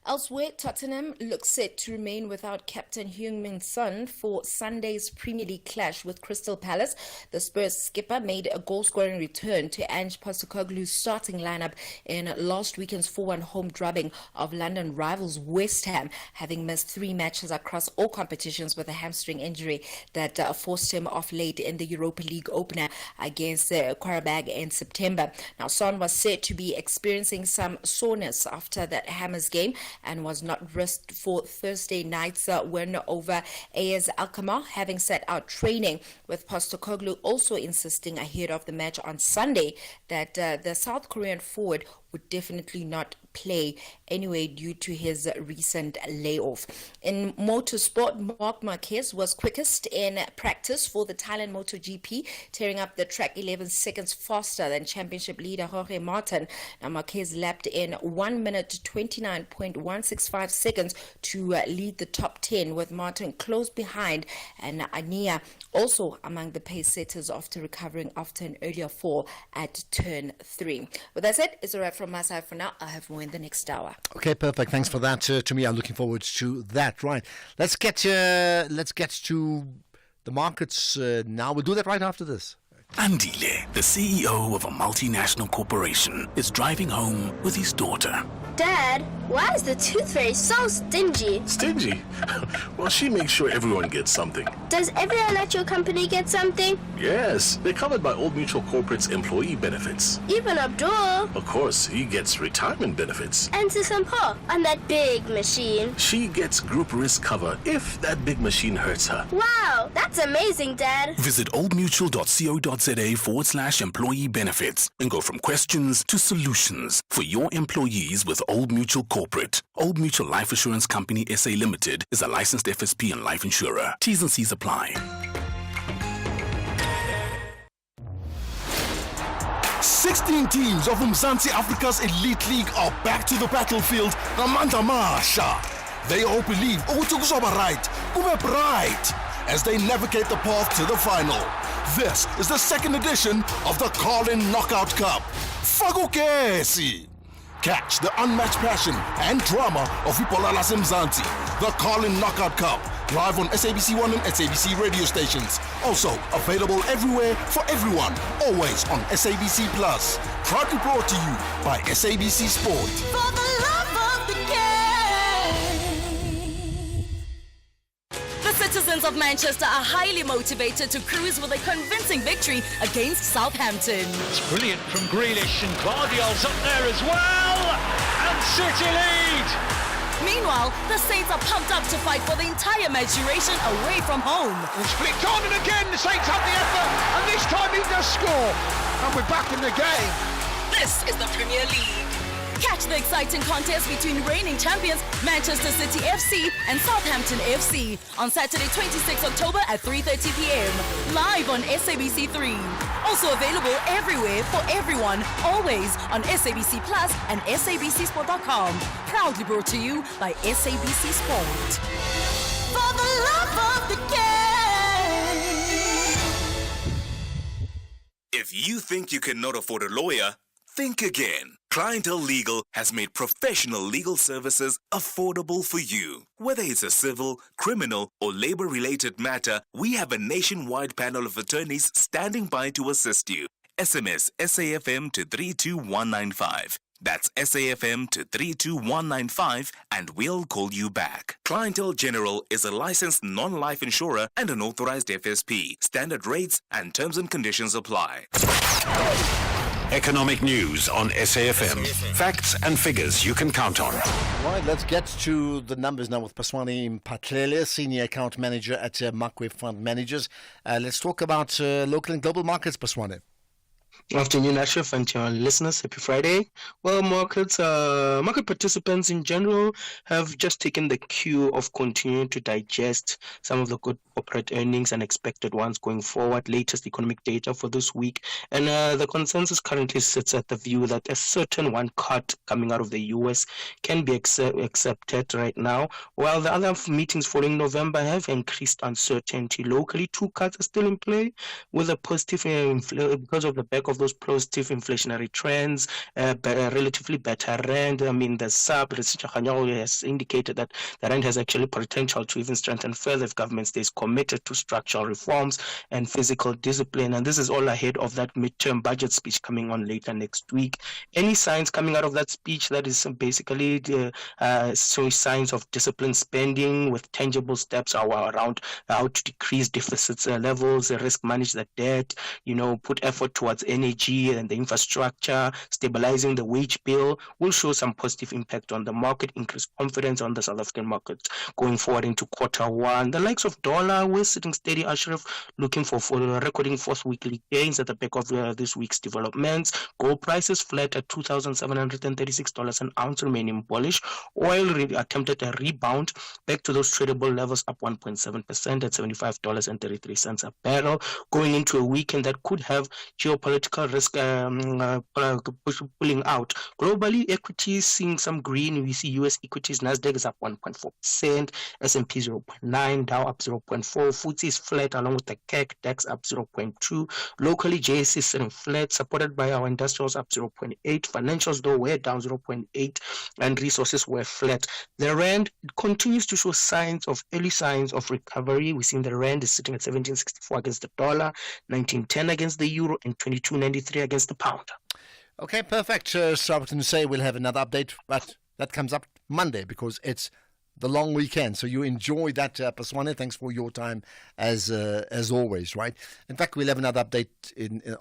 Elsewhere, Tottenham looks set to remain without captain Heung-min Son for Sunday's Premier League clash with Crystal Palace. The Spurs skipper made a goal-scoring return to Ange Postecoglou's starting lineup in last weekend's 4-1 home drubbing of London rivals West Ham, having missed 3 matches across all competitions with a hamstring injury that forced him off late in the Europa League opener against Qarabag in September. Now, Son was said to be experiencing some soreness after that Hammers game and was not risked for Thursday night's win over AS Alkmaar, having set out training, with Postecoglou also insisting ahead of the match on Sunday that the South Korean forward would definitely not play anyway due to his recent layoff. In motorsport, Marc Marquez was quickest in practice for the Thailand MotoGP, tearing up the track 11 seconds faster than championship leader Jorge Martin. Now, Marquez lapped in 1 minute 29.165 seconds to lead the top 10, with Martin close behind and Ania also among the pace setters after recovering after an earlier fall at turn 3. With that said, it's a wrap from my side for now. I'll have more in the next hour. Okay, perfect. Thanks for that. To me, I'm looking forward to that. Right. Let's get to the markets now. We'll do that right after this. Andile, the CEO of a multinational corporation, is driving home with his daughter. Dad, why is the tooth fairy so stingy? Stingy? Well, she makes sure everyone gets something. Does everyone at your company get something? Yes, they're covered by Old Mutual Corporate's employee benefits. Even Abdul. Of course, he gets retirement benefits. And Sisampo on that big machine. She gets group risk cover if that big machine hurts her. Wow, that's amazing, Dad. Visit oldmutual.co.za/employee benefits and go from questions to solutions for your employees with Old Mutual Corporate. Old Mutual Life Assurance Company SA Limited is a licensed FSP and life insurer. T's and C's apply. 16 teams of Mzansi Africa's Elite League are back to the battlefield. Namandla Masha. They all believe Ukutukuzoba right, Kube bright, as they navigate the path to the final. This is the second edition of the Carlin Knockout Cup. Fagukesi. Catch the unmatched passion and drama of Ipola Mzansi. The Carlin Knockout Cup, live on SABC1 and SABC radio stations. Also available everywhere for everyone, always on SABC Plus. Proudly brought to you by SABC Sport. For the love of the game. The citizens of Manchester are highly motivated to cruise with a convincing victory against Southampton. It's brilliant from Grealish, and Guardiola's up there as well, and City lead. Meanwhile, the Saints are pumped up to fight for the entire match duration away from home. It's flicked on, and again the Saints have the effort, and this time he does score, and we're back in the game. This is the Premier League. Catch the exciting contest between reigning champions Manchester City FC and Southampton FC on Saturday 26 October at 3:30 p.m. live on SABC3. Also available everywhere for everyone, always on SABC Plus and SABCSport.com. Proudly brought to you by SABC Sport. For the love of the game. If you think you cannot afford a lawyer, think again. Clientele Legal has made professional legal services affordable for you. Whether it's a civil, criminal, or labor-related matter, we have a nationwide panel of attorneys standing by to assist you. SMS SAFM to 32195. That's SAFM to 32195, and we'll call you back. Clientele General is a licensed non-life insurer and an authorized FSP. Standard rates and terms and conditions apply. Economic news on SAFM. Facts and figures you can count on. Right, let's get to the numbers now with Paswani Mpatlele, Senior Account Manager at Makwe Fund Managers. Let's talk about local and global markets, Paswani. Afternoon, Ashraf, and to our listeners. Happy Friday. Well, market participants in general have just taken the cue of continuing to digest some of the good corporate earnings and expected ones going forward. Latest economic data for this week, and the consensus currently sits at the view that a certain one cut coming out of the US can be accepted right now, while the other meetings following November have increased uncertainty. Locally, 2 cuts are still in play, with a positive because of the back of those positive inflationary trends, relatively better rand. I mean, the sub has indicated that the rand has actually potential to even strengthen further if government stays committed to structural reforms and fiscal discipline. And this is all ahead of that midterm budget speech coming on later next week. Any signs coming out of that speech that is basically showing signs of disciplined spending with tangible steps around how to decrease deficits levels, risk manage the debt, put effort towards energy and the infrastructure, stabilizing the wage bill will show some positive impact on the market, increase confidence on the South African market going forward into Q1. The likes of dollar, we're sitting steady, Ashraf, looking for recording fourth weekly gains at the back of this week's developments. Gold prices flat at $2,736 an ounce, remaining bullish. Oil attempted a rebound back to those tradable levels, up 1.7% at $75.33 a barrel, going into a weekend that could have geopolitical risk pulling out. Globally, equities seeing some green. We see US equities, Nasdaq is up 1.4%, S&P 0.9, Dow up 0.4, FTSE is flat along with the CAC, DAX up 0.2. Locally, JSE is sitting flat, supported by our industrials up 0.8. Financials, though, were down 0.8, and resources were flat. The rand continues to show early signs of recovery. We're seeing the rand is sitting at 17.64 against the dollar, 19.10 against the euro, and 22.93 against the pound. Okay, perfect. So I was going to say we'll have another update, but that comes up Monday because it's the long weekend. So you enjoy that, Paswane. Thanks for your time as always, right? In fact, we'll have another update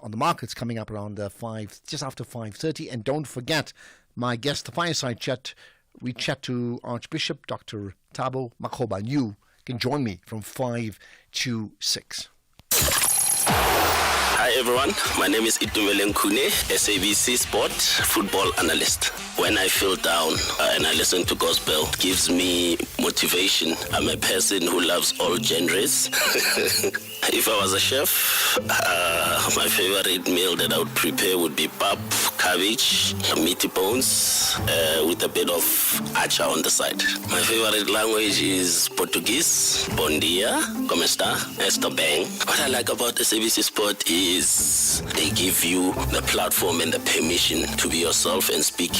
on the markets coming up around 5, just after 5:30. And don't forget my guest, the Fireside Chat. We chat to Archbishop Dr. Thabo Makgoba. You can join me from 5 to 6. Hi everyone, my name is Itumele Nkune, SABC Sport football analyst. When I feel down and I listen to gospel, it gives me motivation. I'm a person who loves all genres. If I was a chef, my favorite meal that I would prepare would be pap, cabbage, meaty bones, with a bit of acha on the side. My favorite language is Portuguese. Bom dia, como está? Estou bem. What I like about SABC Sport is they give you the platform and the permission to be yourself and speak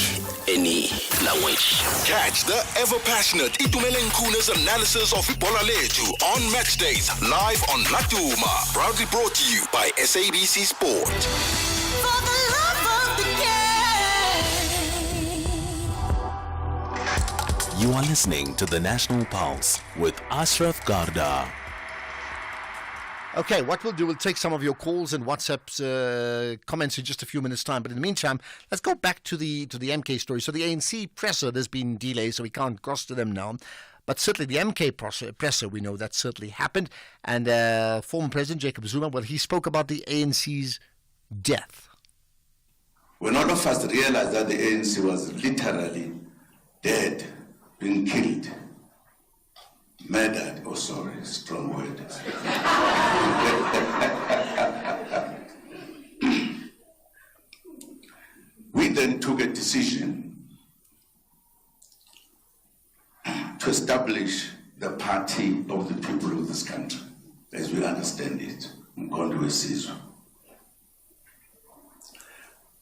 any language. Catch the ever-passionate Itumele Nkune's analysis of Bola Leju on match days, live on Latuma. Proudly brought to you by SABC Sport. For the love of the game. You are listening to the National Pulse with Ashraf Garda. Okay, what we'll do, we'll take some of your calls and WhatsApp's comments in just a few minutes' time. But in the meantime, let's go back to the MK story. So the ANC presser, there's been delays, so we can't cross to them now. But certainly the MK presser, we know that certainly happened. And former President Jacob Zuma, well, he spoke about the ANC's death. When all of us realized that the ANC was literally dead, being killed, murdered, strong word. We then took a decision to establish the party of the people of this country, as we understand it, Mkondo Wesizwe.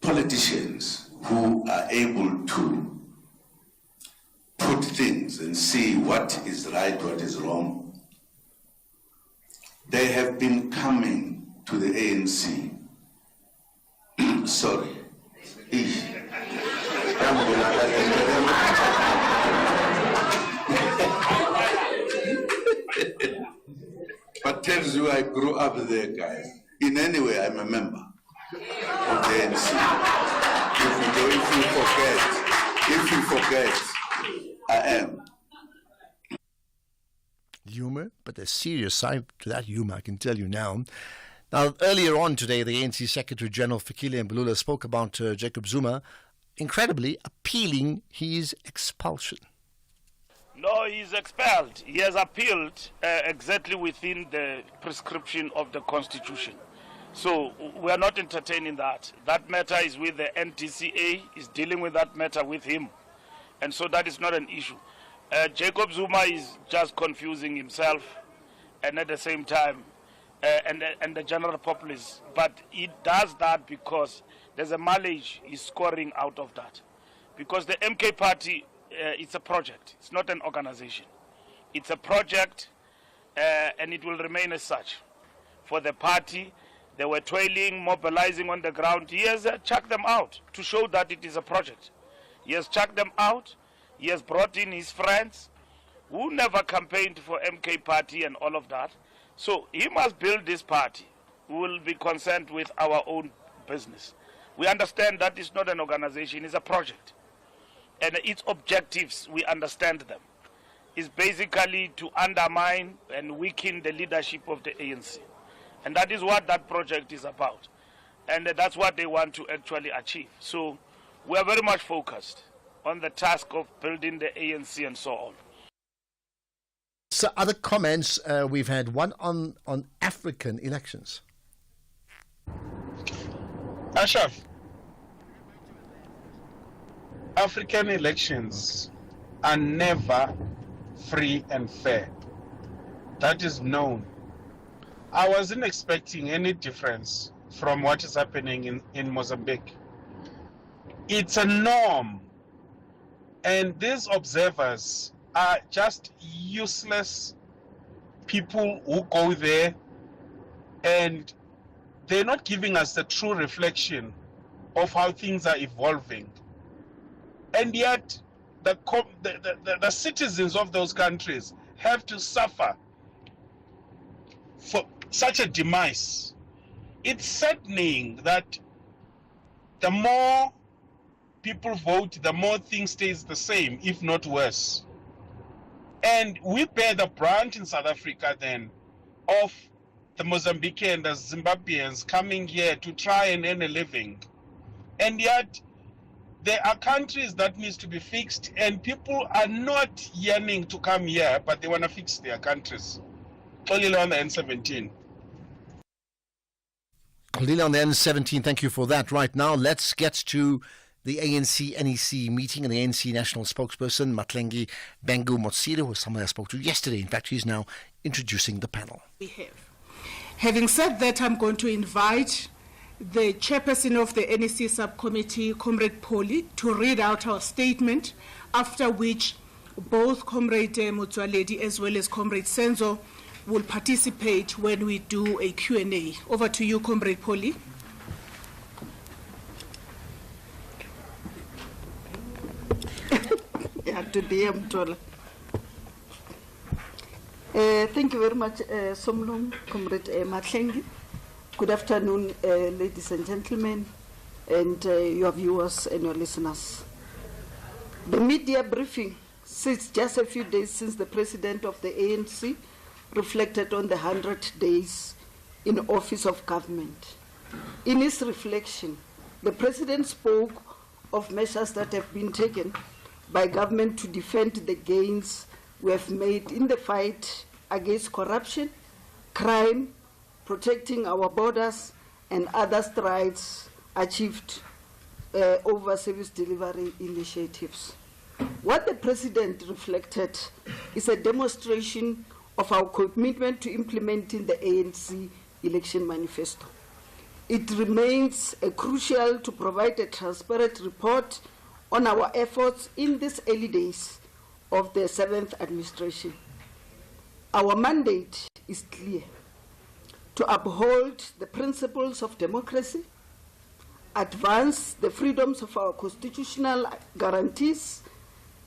Politicians who are able to put things and see what is right, what is wrong, they have been coming to the ANC. Sorry. But tells you I grew up there, guys. In any way, I'm a member. Okay. ANC. If you forget, I am. Humor, but there's serious side to that humor, I can tell you now. Now, earlier on today, the ANC Secretary General Fikile Mbalula spoke about Jacob Zuma, incredibly appealing his expulsion. No, he's expelled. He has appealed exactly within the prescription of the Constitution. So we are not entertaining that. That matter is with the NTCA, is dealing with that matter with him. And so that is not an issue. Jacob Zuma is just confusing himself and at the same time, and the general populace. But he does that because there's a mileage he's scoring out of that. Because the MK party, it's a project. It's not an organization. It's a project, and it will remain as such. For the party, they were toiling, mobilizing on the ground. He has chucked them out to show that it is a project. He has chucked them out. He has brought in his friends who never campaigned for MK party and all of that. So he must build this party. We will be concerned with our own business. We understand that it's not an organization, it's a project. And its objectives, we understand them. It's basically to undermine and weaken the leadership of the ANC. And that is what that project is about. And that's what they want to actually achieve. So we are very much focused on the task of building the ANC and so on. So other comments, we've had one on African elections. Ashraf, African elections are never free and fair. That is known. I wasn't expecting any difference from what is happening in Mozambique. It's a norm. And these observers are just useless people who go there, and they're not giving us the true reflection of how things are evolving. And yet, the citizens of those countries have to suffer for such a demise. It's saddening that the more people vote, the more things stays the same, if not worse. And we bear the brunt in South Africa then of the Mozambican and the Zimbabweans coming here to try and earn a living. And yet, there are countries that needs to be fixed, and people are not yearning to come here, but they want to fix their countries. Only on the N17. Lila on the N17, thank you for that. Right now, let's get to the ANC NEC meeting and the ANC national spokesperson, Matlengi Bengu Motsire, who was someone I spoke to yesterday. In fact, he's now introducing the panel. We have. Having said that, I'm going to invite the chairperson of the NEC subcommittee, Comrade Poli, to read out our statement, after which both Comrade Motsoaledi as well as Comrade Senzo will participate when we do a Q&A. Over to you, Comrade Poli. Thank you very much, Somlung, Comrade Matlengi. Good afternoon, ladies and gentlemen, and your viewers and your listeners. The media briefing sits just a few days since the president of the ANC reflected on the 100 days in office of government. In his reflection, the president spoke of measures that have been taken by government to defend the gains we have made in the fight against corruption, crime, protecting our borders, and other strides achieved over service delivery initiatives. What the president reflected is a demonstration of our commitment to implementing the ANC election manifesto. It remains crucial to provide a transparent report on our efforts in these early days of the 7th administration. Our mandate is clear: to uphold the principles of democracy, advance the freedoms of our constitutional guarantees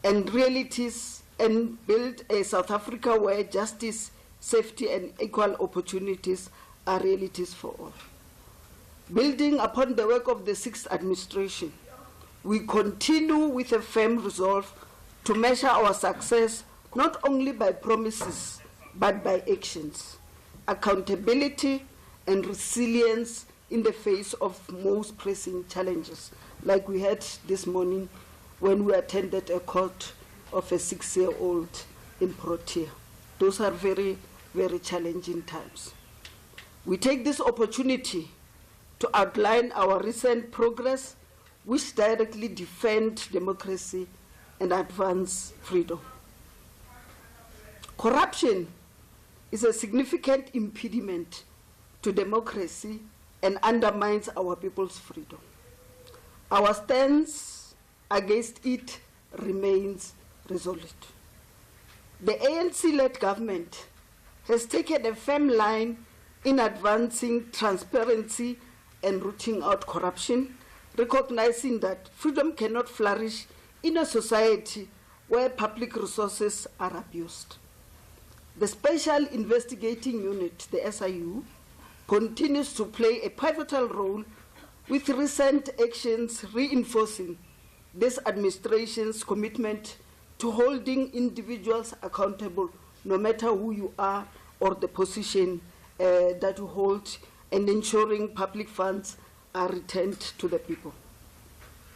and realities, and build a South Africa where justice, safety, and equal opportunities are realities for all. Building upon the work of the 6th administration, we continue with a firm resolve to measure our success not only by promises but by actions, accountability and resilience in the face of most pressing challenges, like we had this morning when we attended a court of a 6-year-old in Protea. Those are very, very challenging times. We take this opportunity to outline our recent progress, which directly defend democracy and advance freedom. Corruption is a significant impediment to democracy and undermines our people's freedom. Our stance against it remains resolute. The ANC-led government has taken a firm line in advancing transparency and rooting out corruption, recognizing that freedom cannot flourish in a society where public resources are abused. The Special Investigating Unit, the SIU, continues to play a pivotal role, with recent actions reinforcing this administration's commitment to holding individuals accountable, no matter who you are or the position that you hold, and ensuring public funds are returned to the people.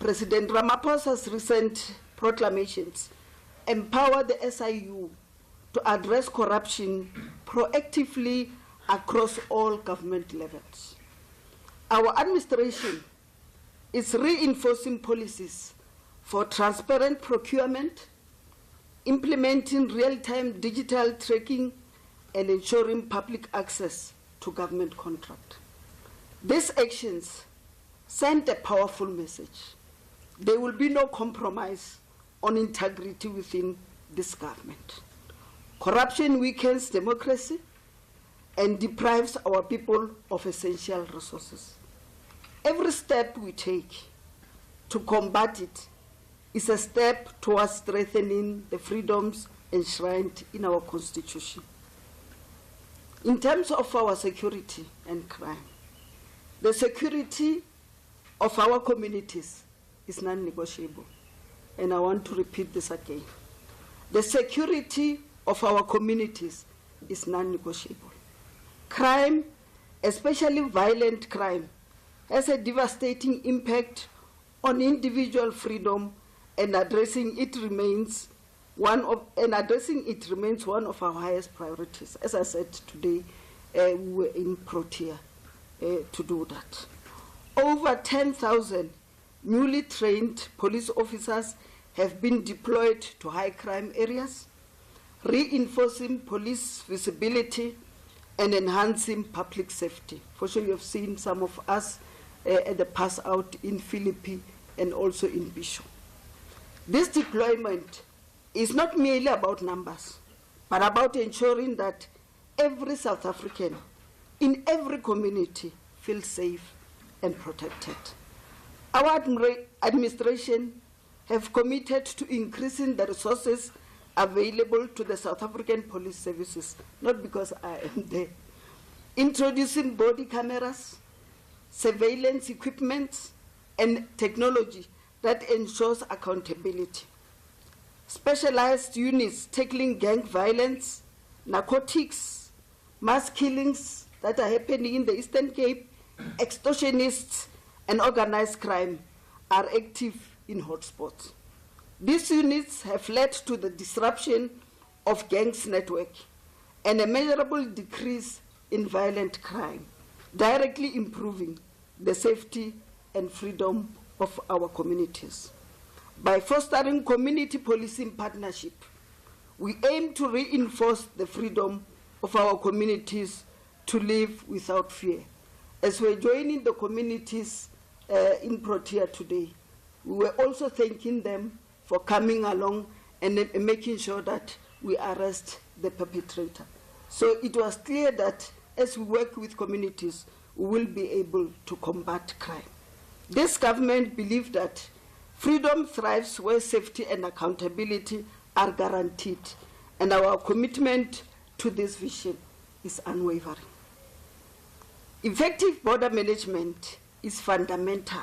President Ramaphosa's recent proclamations empower the SIU to address corruption proactively across all government levels. Our administration is reinforcing policies for transparent procurement, implementing real-time digital tracking, and ensuring public access to government contract. These actions send a powerful message. There will be no compromise on integrity within this government. Corruption weakens democracy and deprives our people of essential resources. Every step we take to combat it is a step towards strengthening the freedoms enshrined in our Constitution. In terms of our security and crime, the security of our communities is non-negotiable. And I want to repeat this again. The security of our communities is non-negotiable. Crime, especially violent crime, has a devastating impact on individual freedom, and addressing it remains one of our highest priorities. As I said today, we were in Protea to do that. Over 10,000 newly trained police officers have been deployed to high crime areas, reinforcing police visibility and enhancing public safety. For sure, you have seen some of us at the pass out in Philippi and also in Bishop. This deployment is not merely about numbers, but about ensuring that every South African in every community feels safe and protected. Our administration have committed to increasing the resources available to the South African police services, not because I am there. Introducing body cameras, surveillance equipment, and technology that ensures accountability. Specialized units tackling gang violence, narcotics, mass killings that are happening in the Eastern Cape, extortionists, and organized crime are active in hotspots. These units have led to the disruption of gangs' network and a measurable decrease in violent crime, directly improving the safety and freedom of our communities. By fostering community policing partnership, we aim to reinforce the freedom of our communities to live without fear. As we're joining the communities in Protea today, we were also thanking them for coming along and making sure that we arrest the perpetrator. So it was clear that as we work with communities, we will be able to combat crime. This government believes that freedom thrives where safety and accountability are guaranteed, and our commitment to this vision is unwavering. Effective border management is fundamental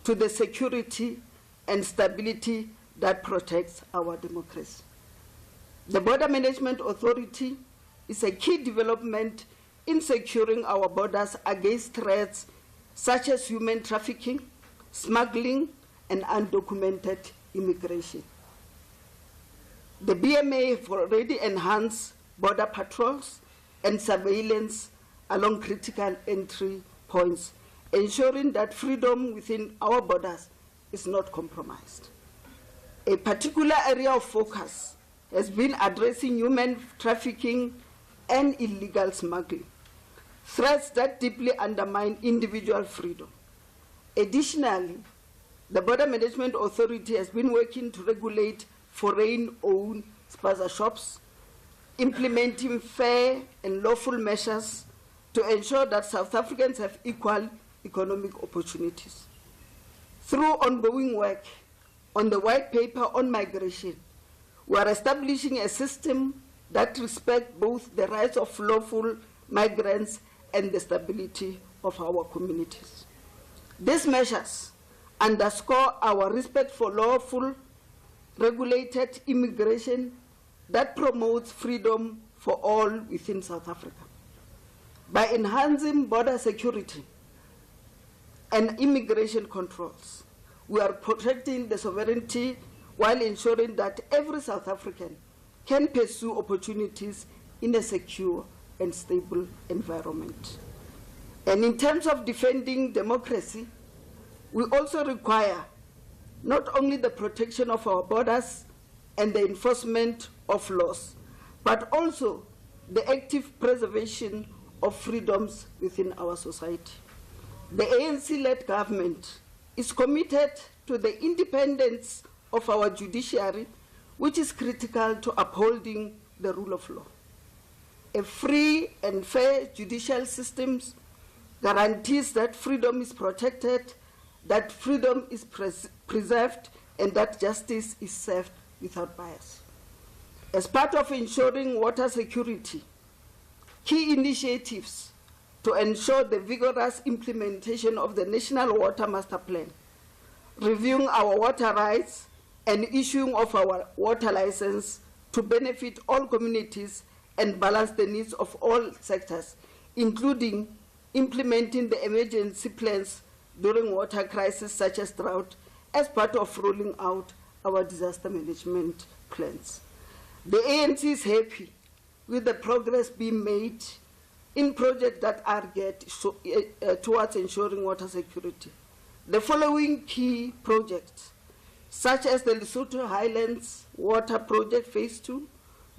to the security and stability that protects our democracy. The Border Management Authority is a key development in securing our borders against threats such as human trafficking, smuggling, and undocumented immigration. The BMA have already enhanced border patrols and surveillance along critical entry points, ensuring that freedom within our borders is not compromised. A particular area of focus has been addressing human trafficking and illegal smuggling, threats that deeply undermine individual freedom. Additionally, the Border Management Authority has been working to regulate foreign-owned spaza shops, implementing fair and lawful measures to ensure that South Africans have equal economic opportunities. Through ongoing work on the white paper on migration, we are establishing a system that respects both the rights of lawful migrants and the stability of our communities. These measures underscore our respect for lawful, regulated immigration that promotes freedom for all within South Africa. By enhancing border security and immigration controls, we are protecting the sovereignty while ensuring that every South African can pursue opportunities in a secure and stable environment. And in terms of defending democracy, we also require not only the protection of our borders and the enforcement of laws, but also the active preservation of freedoms within our society. The ANC-led government is committed to the independence of our judiciary, which is critical to upholding the rule of law. A free and fair judicial system guarantees that freedom is protected, that freedom is preserved, and that justice is served without bias. As part of ensuring water security, key initiatives to ensure the vigorous implementation of the National Water Master Plan, reviewing our water rights, and issuing of our water license to benefit all communities and balance the needs of all sectors, including implementing the emergency plans during water crises such as drought as part of rolling out our disaster management plans. The ANC is happy with the progress being made in projects that are geared towards ensuring water security. The following key projects, such as the Lesotho Highlands Water Project Phase 2,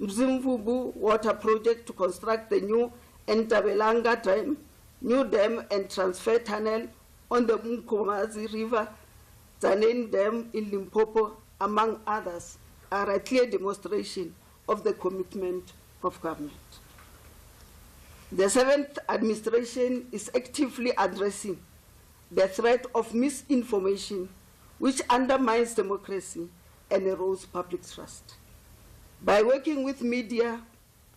Mzimvubu Water Project to construct the new Ntabelanga Dam, new dam and transfer tunnel on the Mkomazi River, Zaneni Dam in Limpopo, among others, are a clear demonstration of the commitment of government. The 7th administration is actively addressing the threat of misinformation, which undermines democracy and erodes public trust. By working with media,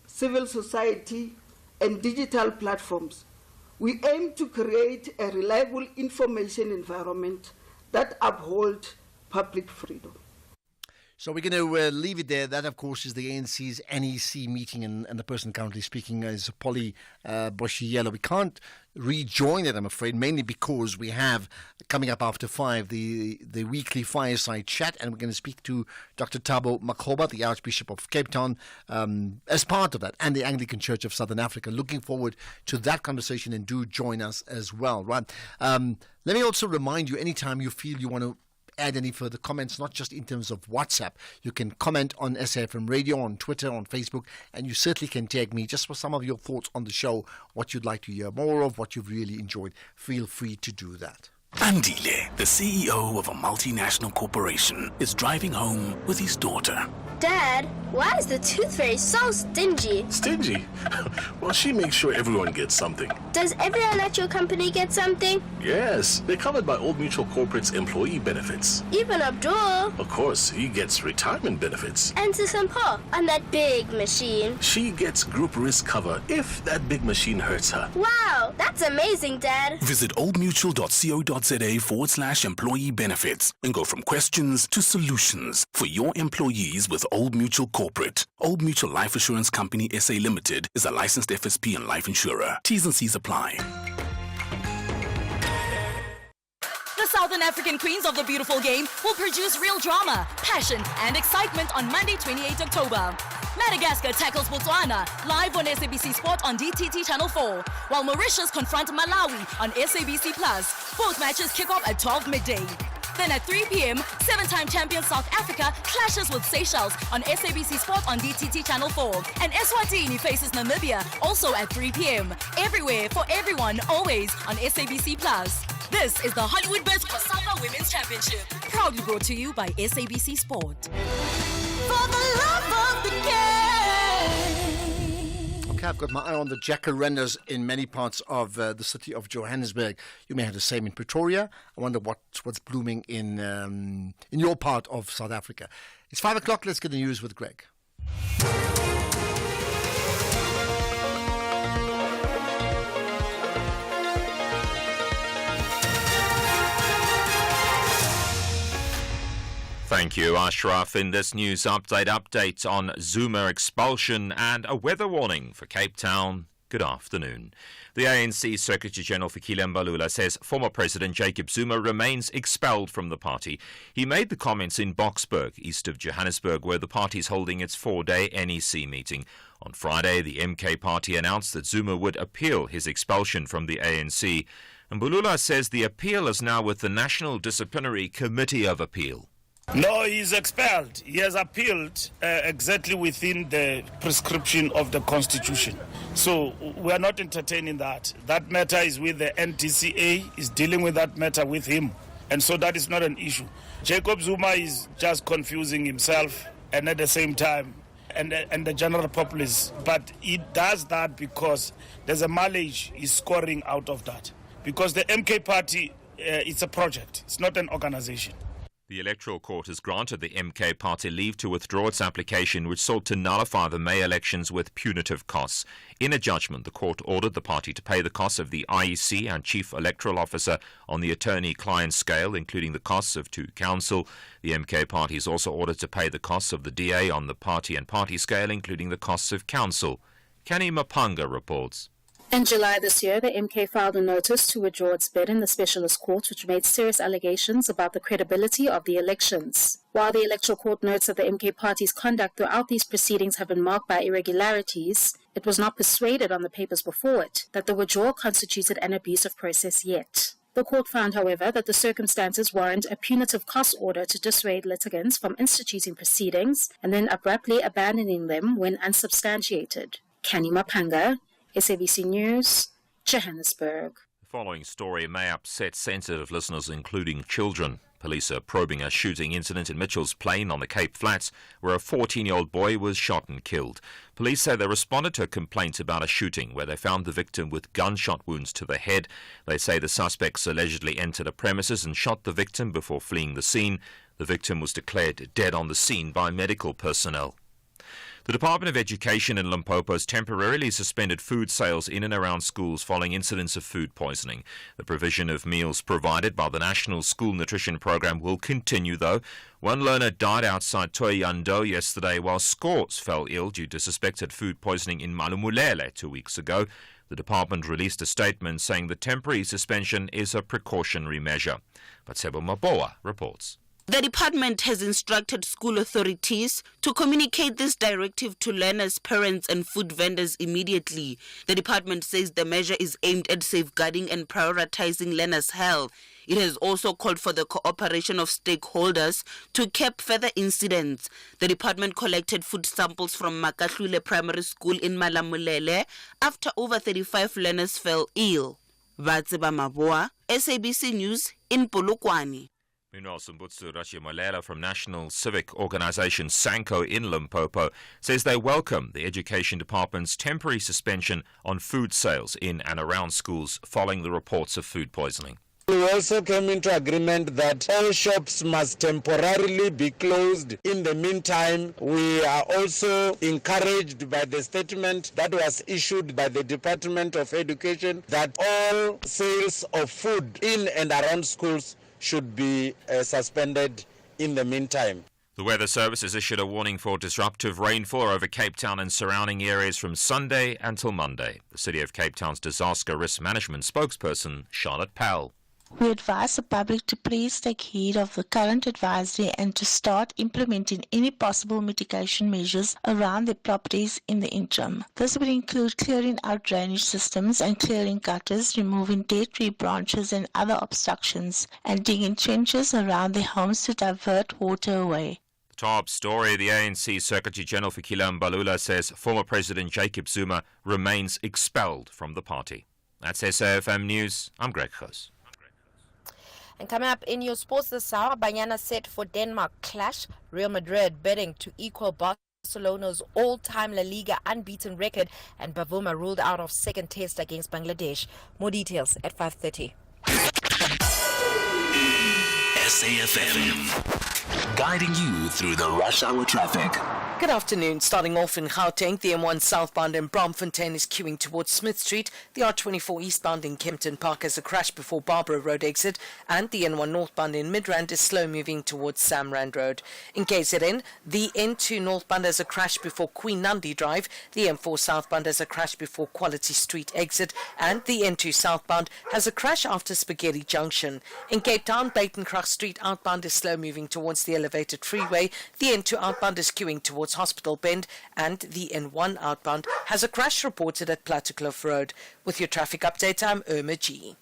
civil society, and digital platforms, we aim to create a reliable information environment that upholds public freedom. So we're going to leave it there. That, of course, is the ANC's NEC meeting, and the person currently speaking is Polly Boshielo. We can't rejoin it, I'm afraid, mainly because we have, coming up after 5, the weekly fireside chat, and we're going to speak to Dr. Thabo Makgoba, the Archbishop of Cape Town, as part of that, and the Anglican Church of Southern Africa. Looking forward to that conversation, and do join us as well, right? Let me also remind you, anytime you feel you want to add any further comments, not just in terms of WhatsApp, you can comment on SAFM Radio, on Twitter, on Facebook, and you certainly can tag me just for some of your thoughts on the show, what you'd like to hear more of, what you've really enjoyed. Feel free to do that. Andile, the CEO of a multinational corporation, is driving home with his daughter. Dad, why is the tooth fairy so stingy? Stingy? Well, she makes sure everyone gets something. Does everyone at your company get something? Yes, they're covered by Old Mutual Corporate's employee benefits. Even Abdul. Of course, he gets retirement benefits. And Sisampa on that big machine. She gets group risk cover if that big machine hurts her. Wow, that's amazing, Dad. Visit oldmutual.co.za/employee benefits and go from questions to solutions for your employees with Old Mutual Corporate. Old Mutual Life Assurance Company SA Limited is a licensed FSP and life insurer. T's and C's apply. The Southern African Queens of the Beautiful Game will produce real drama, passion, and excitement on Monday, 28 October. Madagascar tackles Botswana live on SABC Sport on DTT Channel 4, while Mauritius confront Malawi on SABC Plus. Both matches kick off at 12 midday. Then at 3 p.m., 7-time champion South Africa clashes with Seychelles on SABC Sport on DTT Channel 4. And Eswatini faces Namibia also at 3 p.m. Everywhere, for everyone, always on SABC Plus. This is the Hollywood Best Cassava Women's Championship, proudly brought to you by SABC Sport. For the love of the game. Okay, I've got my eye on the jacarandas in many parts of the city of Johannesburg. You may have the same in Pretoria. I wonder what's blooming in your part of South Africa. It's 5 o'clock. Let's get the news with Greg. Thank you, Ashraf. In this news update on Zuma expulsion and a weather warning for Cape Town. Good afternoon. The ANC Secretary-General Fikile Mbalula says former President Jacob Zuma remains expelled from the party. He made the comments in Boksburg, east of Johannesburg, where the party is holding its 4-day NEC meeting. On Friday, the MK party announced that Zuma would appeal his expulsion from the ANC. Mbalula says the appeal is now with the National Disciplinary Committee of Appeal. No, he's expelled. He has appealed exactly within the prescription of the Constitution. So we are not entertaining that. That matter is with the NDCA, is dealing with that matter with him. And so that is not an issue. Jacob Zuma is just confusing himself and at the same time and the general populace. But he does that because there's a mileage he's scoring out of that. Because the MK party, it's a project. It's not an organization. The Electoral Court has granted the MK party leave to withdraw its application, which sought to nullify the May elections with punitive costs. In a judgment, the court ordered the party to pay the costs of the IEC and Chief Electoral Officer on the attorney-client scale, including the costs of 2 counsel. The MK party is also ordered to pay the costs of the DA on the party and party scale, including the costs of counsel. Kenny Mapanga reports. In July this year, the MK filed a notice to withdraw its bid in the Specialist Court, which made serious allegations about the credibility of the elections. While the Electoral Court notes that the MK party's conduct throughout these proceedings have been marked by irregularities, it was not persuaded on the papers before it that the withdrawal constituted an abusive process yet. The court found, however, that the circumstances warrant a punitive cost order to dissuade litigants from instituting proceedings and then abruptly abandoning them when unsubstantiated. Kenny Mapanga, SABC News, Johannesburg. The following story may upset sensitive listeners, including children. Police are probing a shooting incident in Mitchell's Plain on the Cape Flats, where a 14-year-old boy was shot and killed. Police say they responded to a complaint about a shooting where they found the victim with gunshot wounds to the head. They say the suspects allegedly entered a premises and shot the victim before fleeing the scene. The victim was declared dead on the scene by medical personnel. The Department of Education in Limpopo has temporarily suspended food sales in and around schools following incidents of food poisoning. The provision of meals provided by the National School Nutrition Program will continue, though. One learner died outside Thohoyandou yesterday, while scores fell ill due to suspected food poisoning in Malumulele 2 weeks ago. The department released a statement saying the temporary suspension is a precautionary measure. But Sebo Maboa reports. The department has instructed school authorities to communicate this directive to learners, parents and food vendors immediately. The department says the measure is aimed at safeguarding and prioritizing learners' health. It has also called for the cooperation of stakeholders to curb further incidents. The department collected food samples from Makahlule Primary School in Malamulele after over 35 learners fell ill. Vatseba Maboa, SABC News in Polokwane. Meanwhile, Sumbutsu Rashimalela from National Civic Organisation Sanko in Limpopo says they welcome the Education Department's temporary suspension on food sales in and around schools following the reports of food poisoning. We also came into agreement that all shops must temporarily be closed. In the meantime, we are also encouraged by the statement that was issued by the Department of Education that all sales of food in and around schools should be suspended in the meantime. The Weather Service has issued a warning for disruptive rainfall over Cape Town and surrounding areas from Sunday until Monday. The City of Cape Town's Disaster Risk Management spokesperson, Charlotte Powell. We advise the public to please take heed of the current advisory and to start implementing any possible mitigation measures around their properties in the interim. This would include clearing out drainage systems and clearing gutters, removing dead tree branches and other obstructions, and digging trenches around their homes to divert water away. Top story, the ANC Secretary General Fikile Mbalula says former President Jacob Zuma remains expelled from the party. That's SAFM News. I'm Greg Gous. And coming up in your sports this hour, Banyana set for Denmark clash. Real Madrid bidding to equal Barcelona's all-time La Liga unbeaten record, and Bavuma ruled out of second test against Bangladesh. More details at 5:30. SAFM, guiding you through the rush hour traffic. Good afternoon. Starting off in Gauteng, the M1 southbound in Bromfontein is queuing towards Smith Street. The R24 eastbound in Kempton Park has a crash before Barbara Road exit, and the N1 northbound in Midrand is slow moving towards Samrand Road. In KZN, the N2 northbound has a crash before Queen Nandi Drive, the M4 southbound has a crash before Quality Street exit, and the N2 southbound has a crash after Spaghetti Junction. In Cape Town, Batencrag Street outbound is slow moving towards the elevated freeway. The N2 outbound is queuing towards Hospital Bend, and the N1 outbound has a crash reported at Plattekloof Road. With your traffic update, I'm Irma G.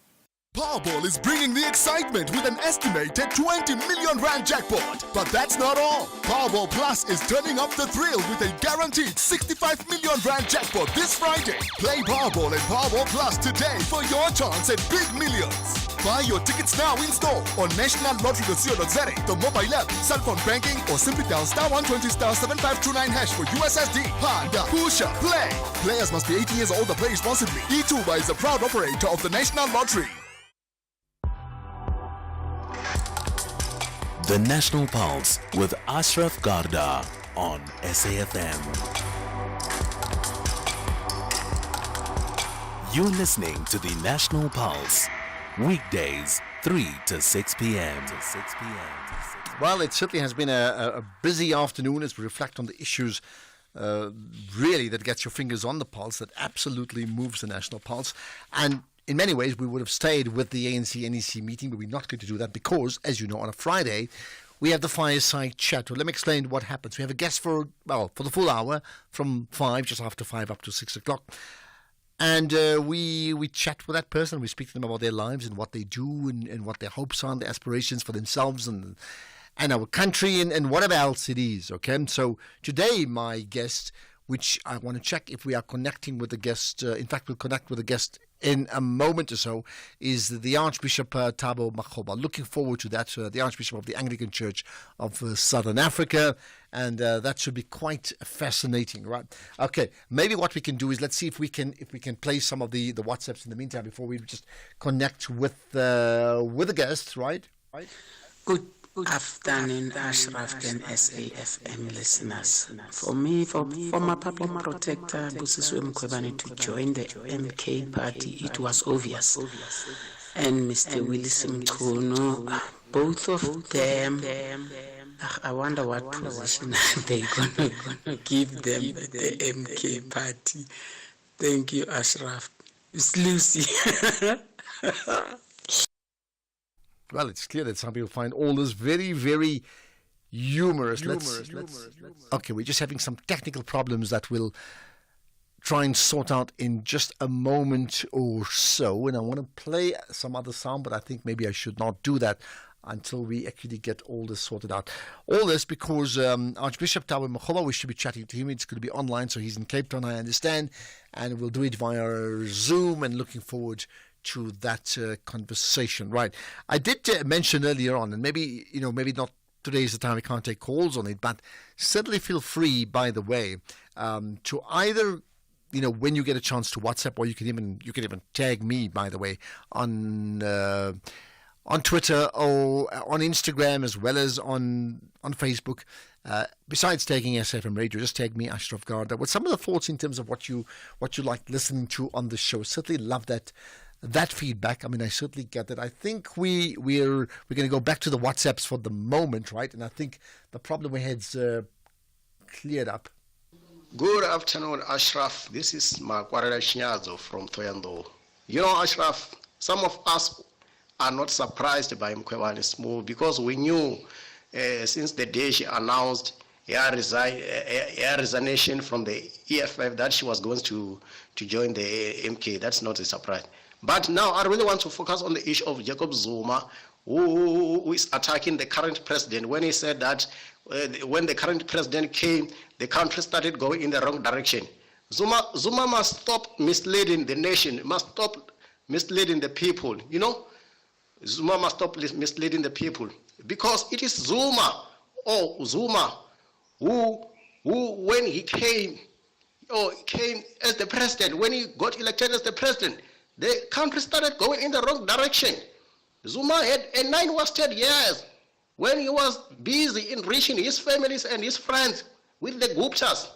Powerball is bringing the excitement with an estimated 20 million rand jackpot. But that's not all. Powerball Plus is turning up the thrill with a guaranteed 65 million rand jackpot this Friday. Play Powerball and Powerball Plus today for your chance at big millions. Buy your tickets now in store on nationallottery.co.za, the mobile app, cell phone banking, or simply dial *120*7529# for USSD. Panda, Pusha, play. Players must be 18 years old or play responsibly. E2 is a proud operator of the National Lottery. The National Pulse with Ashraf Garda on SAFM. You're listening to the National Pulse. Weekdays, 3 to 6 p.m. Well, it certainly has been a busy afternoon as we reflect on the issues really that gets your fingers on the pulse, that absolutely moves the national pulse. And in many ways, we would have stayed with the ANC-NEC meeting, but we're not going to do that because, as you know, on a Friday, we have the fireside chat. Well, let me explain what happens. We have a guest for the full hour from 5, just after 5 up to 6 o'clock. And we chat with that person. We speak to them about their lives and what they do and what their hopes are and their aspirations for themselves and our country and whatever else it is. Okay, so today my guest, which I want to check if we are connecting with the guest. In fact, we'll connect with the guest in a moment or so, is the Archbishop Thabo Makgoba. Looking forward to that, the Archbishop of the Anglican Church of Southern Africa, and that should be quite fascinating, right? Okay, maybe what we can do is let's see if we can play some of the WhatsApps in the meantime before we just connect with the guest, right? Good afternoon, Ashraf and SAFM listeners. For me, former public protector Busiswe Mkhwebane to join the MK party, it was obvious. And Mr. Willis Mkhono, both of them, I wonder what position they're gonna give them at the MK party. Thank you, Ashraf. It's Lucy. Well, it's clear that some people find all this very, very humorous. Okay, we're just having some technical problems that we'll try and sort out in just a moment or so. And I want to play some other sound, but I think maybe I should not do that until we actually get all this sorted out. All this because Archbishop Thabo Makgoba, we should be chatting to him. It's going to be online, so he's in Cape Town, I understand. And we'll do it via Zoom and looking forward to that conversation. Right. I did mention earlier on, and maybe not today's the time we can't take calls on it, but certainly feel free, by the way, to either, when you get a chance to WhatsApp, or you can even tag me, by the way, on Twitter or on Instagram, as well as on Facebook. Besides tagging SFM Radio, just tag me, Ashraf Garda, with some of the thoughts in terms of what you like listening to on the show. Certainly love that feedback. I mean, I certainly get that. I think we're going to go back to the WhatsApps for the moment, right? And I think the problem we had's cleared up. Good afternoon, Ashraf. This is Makwarela Shinyazo from Thoyando. Ashraf, some of us are not surprised by Mkhwebani's move, because we knew since the day she announced her resignation from the EFF that she was going to join the MK. That's not a surprise. But now I really want to focus on the issue of Jacob Zuma, who is attacking the current president, when he said that when the current president came, the country started going in the wrong direction. Zuma must stop misleading the nation, must stop misleading the people, Zuma must stop misleading the people, because it is Zuma who when he came as the president, when he got elected as the president, the country started going in the wrong direction. Zuma had a 9 wasted years when he was busy enriching his families and his friends with the Guptas.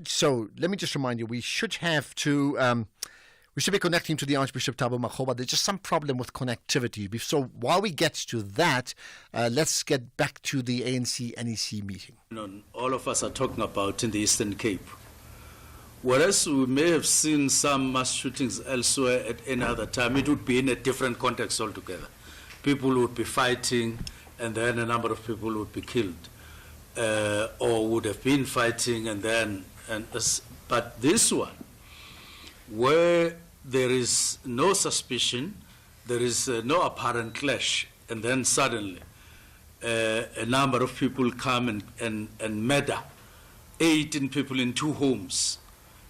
So let me just remind you, we should be connecting to the Archbishop Thabo Makgoba. There's just some problem with connectivity. So while we get to that, let's get back to the ANC-NEC meeting. All of us are talking about in the Eastern Cape. Whereas we may have seen some mass shootings elsewhere at any other time, it would be in a different context altogether. People would be fighting, and then a number of people would be killed, or would have been fighting, but this one, where there is no suspicion, there is no apparent clash, and then suddenly a number of people come and murder 18 people in 2 homes.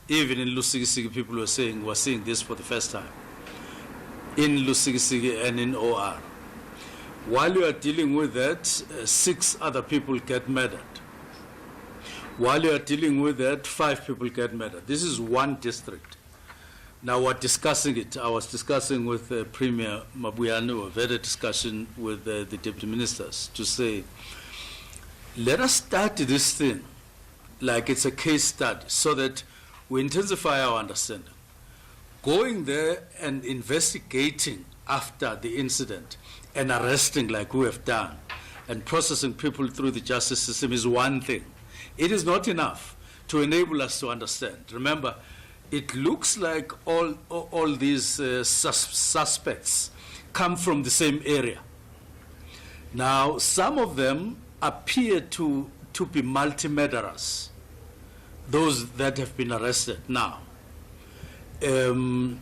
Even in Lusikisiki, people were seeing this for the first time. In Lusikisiki and in OR. While you are dealing with that, 6 other people get murdered. While you are dealing with that, 5 people get murdered. This is one district. Now we're discussing it. I was discussing with Premier Mabuyanu, we had a discussion with the deputy ministers to say, let us start this thing like it's a case study, so that we intensify our understanding. Going there and investigating after the incident and arresting like we have done and processing people through the justice system is one thing. It is not enough to enable us to understand. Remember, it looks like all these suspects come from the same area. Now, some of them appear to be multi-murderers, those that have been arrested now. And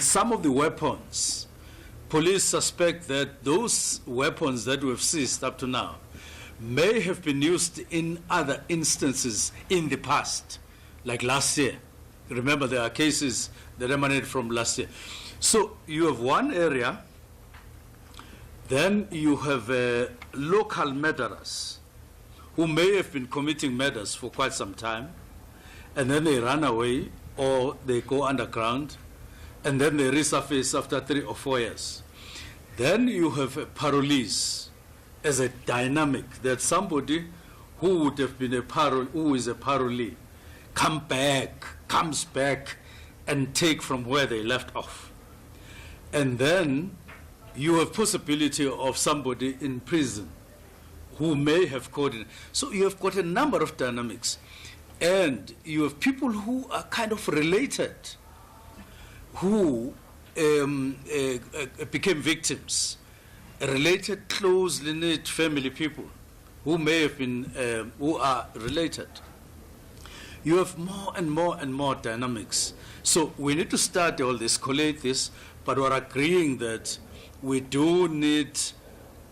some of the weapons, police suspect that those weapons that we've seized up to now may have been used in other instances in the past, like last year. Remember, there are cases that emanated from last year. So you have one area, then you have local murderers who may have been committing murders for quite some time, and then they run away or they go underground, and then they resurface after 3 or 4 years. Then you have parolees as a dynamic, that somebody who would have been who is a parolee, comes back and take from where they left off. And then you have possibility of somebody in prison who may have coordinated. So you have got a number of dynamics. And you have people who are kind of related, who became victims, related, closely knit family people who may have been, who are related. You have more and more and more dynamics. So we need to study all this, collate this, but we're agreeing that we do need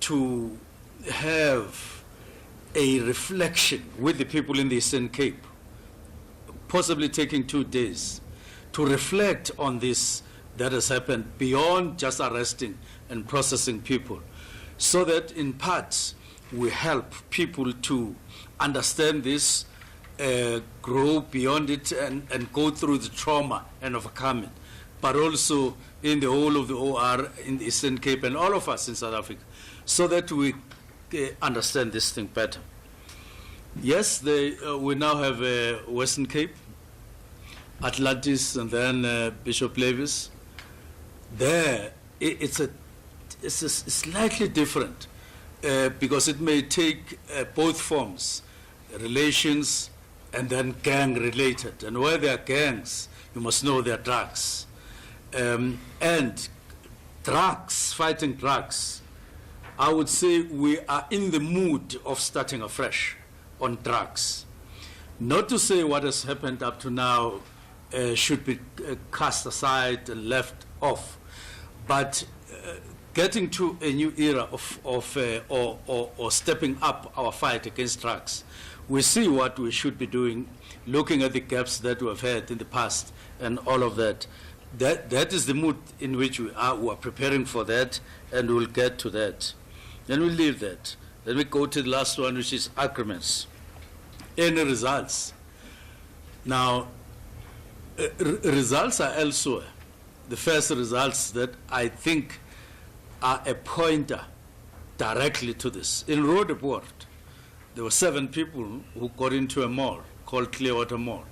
to have a reflection with the people in the Eastern Cape, possibly taking 2 days to reflect on this that has happened beyond just arresting and processing people, so that in part we help people to understand this, grow beyond it and go through the trauma and overcome it, but also in the whole of the OR in the Eastern Cape and all of us in South Africa, so that we understand this thing better. Yes, we now have Western Cape, Atlantis, and then Bishop Levis. There, it's slightly different because it may take both forms, relations and then gang-related. And where there are gangs, you must know there are drugs. And drugs, fighting drugs, I would say we are in the mood of starting afresh on drugs. Not to say what has happened up to now should be cast aside and left off, but getting to a new era or stepping up our fight against drugs. We see what we should be doing, looking at the gaps that we have had in the past and all of that. That is the mood in which we are preparing for that, and we'll get to that. Then we'll leave that. Then we go to the last one, which is agreements. Any results? Now, results are elsewhere. The first results that I think are a pointer directly to this. In Roodepoort, there were 7 people who got into a mall called Clearwater Mall.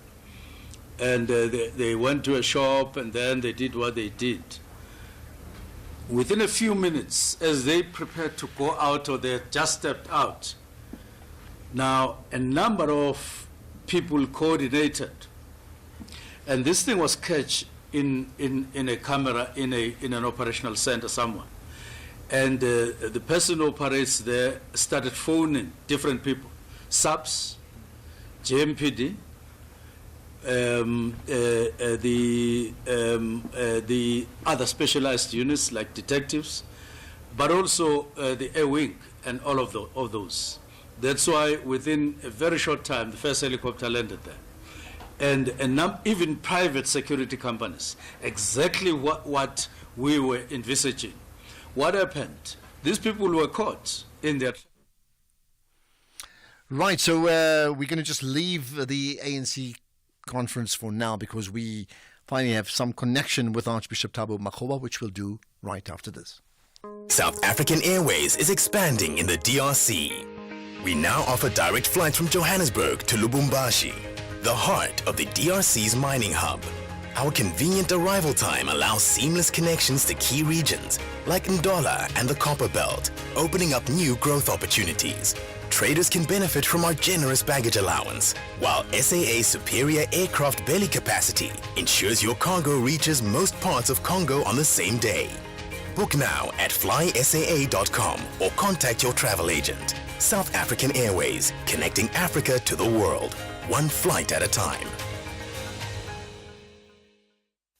And they went to a shop, and then they did what they did. Within a few minutes, as they prepared to go out, or they had just stepped out, now a number of people coordinated. And this thing was caught in a camera in an operational center somewhere. And the person who operates there started phoning different people, SAPS, JMPD, the other specialized units like detectives, but also the air wing and all of those. That's why within a very short time, the first helicopter landed there. And even private security companies, exactly what we were envisaging. What happened? These people were caught in their... Right, so we're going to just leave the ANC conference for now because we finally have some connection with Archbishop Thabo Makgoba, which we'll do right after this. South African Airways is expanding in the DRC. We now offer direct flights from Johannesburg to Lubumbashi, the heart of the DRC's mining hub. Our convenient arrival time allows seamless connections to key regions like Ndola and the Copper Belt, opening up new growth opportunities. Traders can benefit from our generous baggage allowance, while SAA's superior aircraft belly capacity ensures your cargo reaches most parts of Congo on the same day. Book now at flysaa.com or contact your travel agent. South African Airways, connecting Africa to the world, one flight at a time.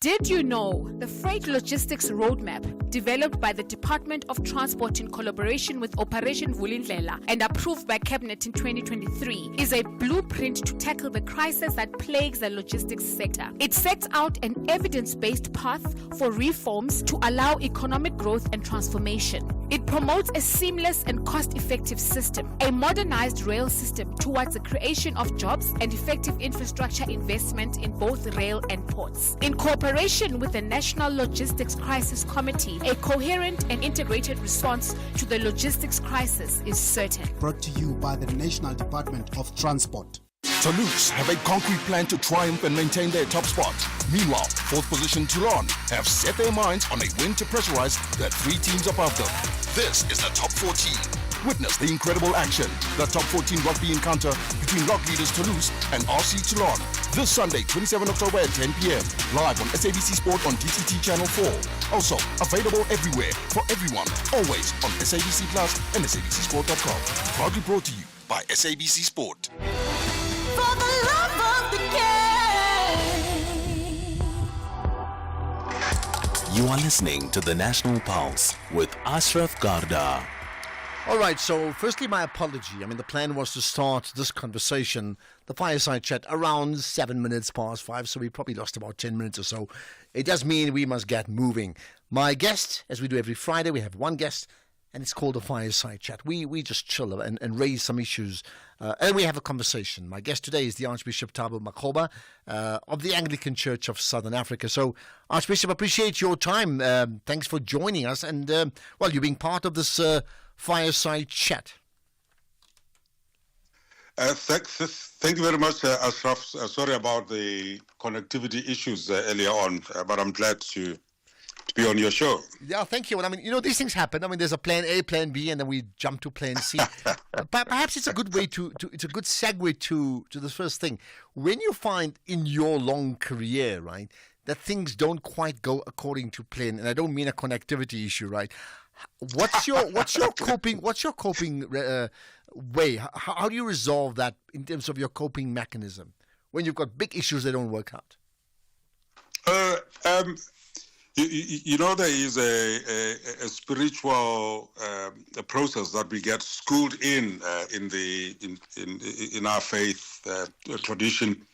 Did you know the Freight Logistics Roadmap, developed by the Department of Transport in collaboration with Operation Vulindlela and approved by Cabinet in 2023, is a blueprint to tackle the crisis that plagues the logistics sector? It sets out an evidence-based path for reforms to allow economic growth and transformation. It promotes a seamless and cost-effective system, a modernized rail system towards the creation of jobs and effective infrastructure investment in both rail and ports. In cooperation with the National Logistics Crisis Committee, a coherent and integrated response to the logistics crisis is certain. Brought to you by the National Department of Transport. Toulouse have a concrete plan to triumph and maintain their top spot. Meanwhile, 4th position Toulon have set their minds on a win to pressurize the 3 teams above them. This is the Top 14. Witness the incredible action, the Top 14 rugby encounter between log leaders Toulouse and RC Toulon. This Sunday, 27 October at 10 p.m. Live on SABC Sport on DTT Channel 4. Also, available everywhere for everyone, always on SABC Plus and SABCSport.com. Proudly brought to you by SABC Sport. For the love of the game. You are listening to the National Pulse with Ashraf Garda. All right, so firstly, my apology. I mean, the plan was to start this conversation, the fireside chat, around 7 minutes past 5, so we probably lost about 10 minutes or so. It does mean we must get moving. My guest, as we do every Friday, we have one guest, and it's called the fireside chat. We just chill and raise some issues, and we have a conversation. My guest today is the Archbishop Thabo Makgoba of the Anglican Church of Southern Africa. So, Archbishop, appreciate your time. Thanks for joining us, and, you being part of this fireside chat. Thank you very much, Ashraf. Sorry about the connectivity issues earlier on, but I'm glad to be on your show. Yeah, thank you. And I mean, these things happen. I mean, there's a plan A, plan B, and then we jump to plan C. But perhaps it's a good way it's a good segue to the first thing. When you find in your long career, right, that things don't quite go according to plan, and I don't mean a connectivity issue, right? What's your coping way? How do you resolve that in terms of your coping mechanism when you've got big issues that don't work out? You know, there is a spiritual a process that we get schooled in our faith tradition.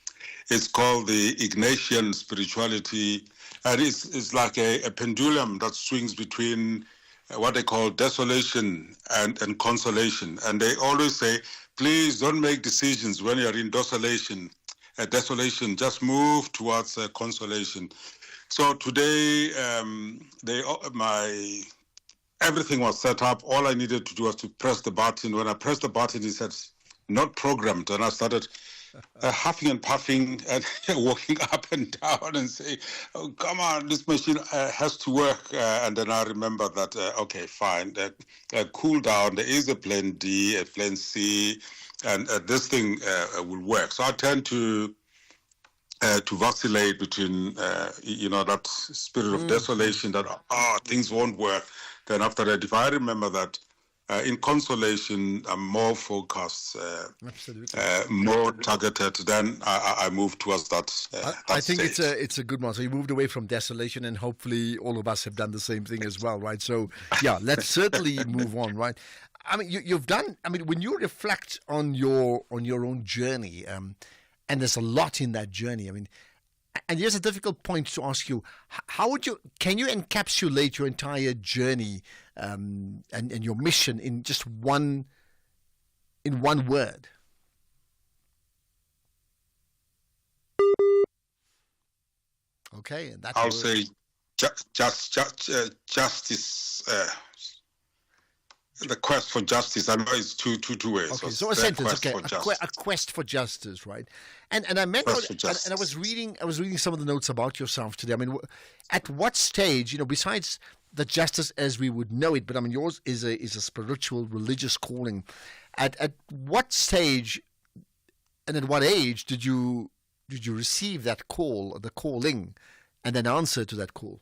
It's called the Ignatian spirituality, and it's like a pendulum that swings between what they call desolation and consolation. And they always say, please don't make decisions when you're in desolation. Just move towards consolation. So today, everything was set up. All I needed to do was to press the button. When I pressed the button, it said, not programmed. And I started huffing and puffing and walking up and down and say, oh, come on, this machine has to work. And then I remember that, okay, fine, cool down. There is a plan D, a plan C, and this thing will work. So I tend to vacillate between, that spirit of desolation that, things won't work. Then after that, if I remember that, in consolation, I'm more focused, more targeted. Then I move towards that. I think it's a good one. So you moved away from desolation, and hopefully all of us have done the same thing as well, right? So yeah, let's certainly move on, right? I mean, you've done. I mean, when you reflect on your own journey, and there's a lot in that journey. I mean, and here's a difficult point to ask you: can you encapsulate your entire journey and your mission in just one word? Okay, and that's I'll say justice. The quest for justice. I know it's two ways. Okay, so a sentence. Okay, a quest for justice, right? And I meant, and I was reading some of the notes about yourself today. I mean, at what stage, besides the justice as we would know it, but I mean, yours is a spiritual, religious calling. At what stage, and at what age did you receive that call, the calling, and an answer to that call?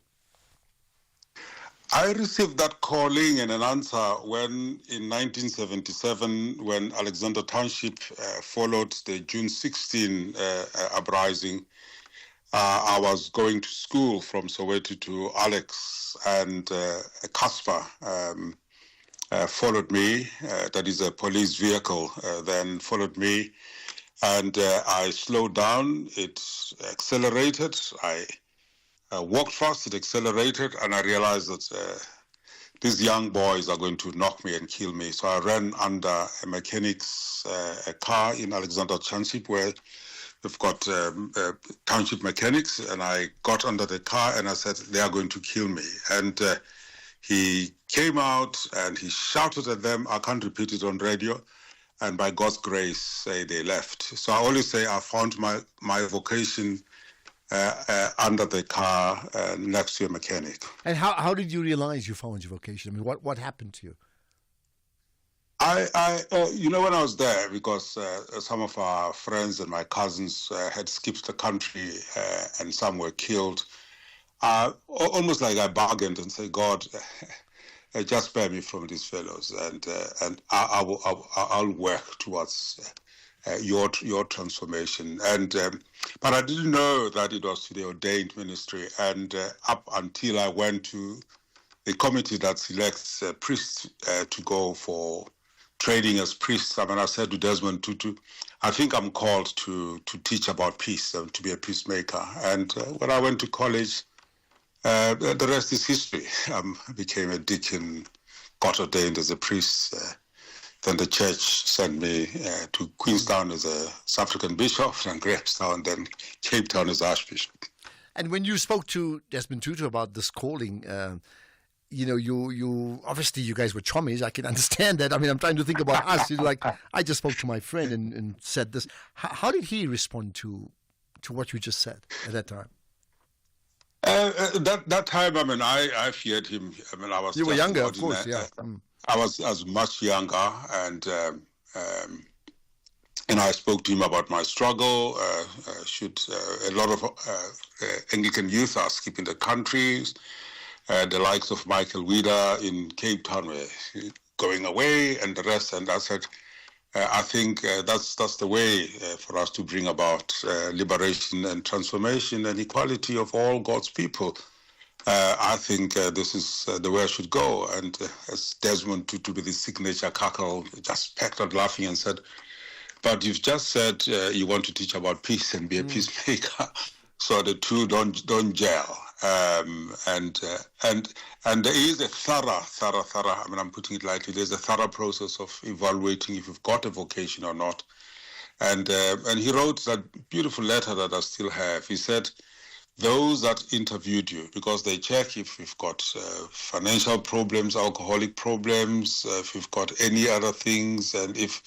I received that calling and an answer when, in 1977, when Alexander Township followed the June 16 uprising. I was going to school from Soweto to Alex, and Casper followed me. That is a police vehicle, then followed me. And I slowed down. It accelerated. I walked fast, it accelerated, and I realized that these young boys are going to knock me and kill me. So I ran under a mechanic's car in Alexander Township, where we've got township mechanics, and I got under the car and I said, they are going to kill me. And he came out and he shouted at them. I can't repeat it on radio. And by God's grace, they left. So I always say I found my vocation under the car next to a mechanic. And how did you realize you found your vocation? I mean, what happened to you? When I was there, because some of our friends and my cousins had skipped the country and some were killed, almost like I bargained and said, God, just spare me from these fellows, and I'll work towards your transformation. And but I didn't know that it was to the ordained ministry. And up until I went to the committee that selects priests to go for training as priests. I mean, I said to Desmond Tutu, I think I'm called to teach about peace, to be a peacemaker. And when I went to college, the rest is history. I became a deacon, got ordained as a priest. Then the church sent me to Queenstown as a South African bishop, and Grahamstown, then Cape Town as archbishop. And when you spoke to Desmond Tutu about this calling, you obviously you guys were chummies. I can understand that. I mean, I'm trying to think about us. Like, I just spoke to my friend and said this. How did he respond to what you just said at that time? That time, I mean, I feared him. I mean, I was. You were younger, of course, yeah. I was much younger, and I spoke to him about my struggle. A lot of Anglican youth are skipping the countries. The likes of Michael Wieder in Cape Town were going away, and the rest. And I said, I think that's the way for us to bring about liberation and transformation and equality of all God's people. I think this is the way I should go. And as Desmond Tutu with his signature cackle just packed out laughing and said, but you've just said you want to teach about peace and be a peacemaker, so the two don't gel. And there is a thorough, I mean, I'm putting it lightly, there's a thorough process of evaluating if you've got a vocation or not. And he wrote that beautiful letter that I still have. He said, those that interviewed you, because they check if you've got financial problems, alcoholic problems, if you've got any other things, and if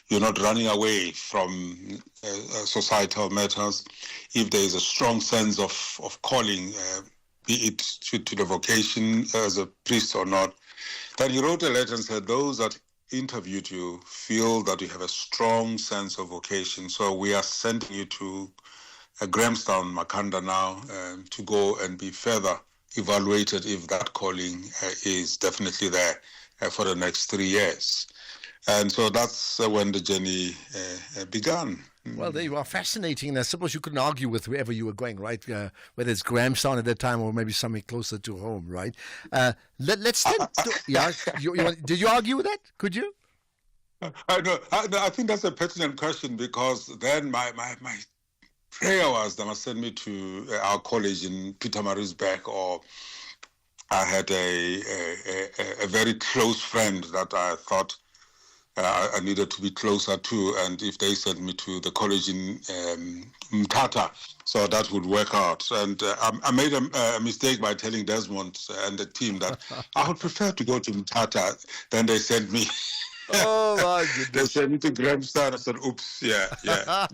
you're not running away from societal matters, if there is a strong sense of calling, be it to the vocation as a priest or not, then he wrote a letter and said, those that interviewed you feel that you have a strong sense of vocation, so we are sending you to Grahamstown, Makanda now, to go and be further evaluated if that calling is definitely there for the next 3 years. And so that's when the journey began. Well, there you are. Fascinating. And I suppose you couldn't argue with wherever you were going, right? Whether it's Grahamstown at that time or maybe something closer to home, right? Let's then... did you argue with that? Could you? I think that's a pertinent question, because then my prayer was they must send me to our college in Pietermaritzburg, or I had a very close friend that I thought I needed to be closer to, and if they sent me to the college in Mthatha, so that would work out. And I made a mistake by telling Desmond and the team that I would prefer to go to Mthatha. Then they sent me. Oh my goodness! They sent me to Grahamstown. I said, "Oops, yeah."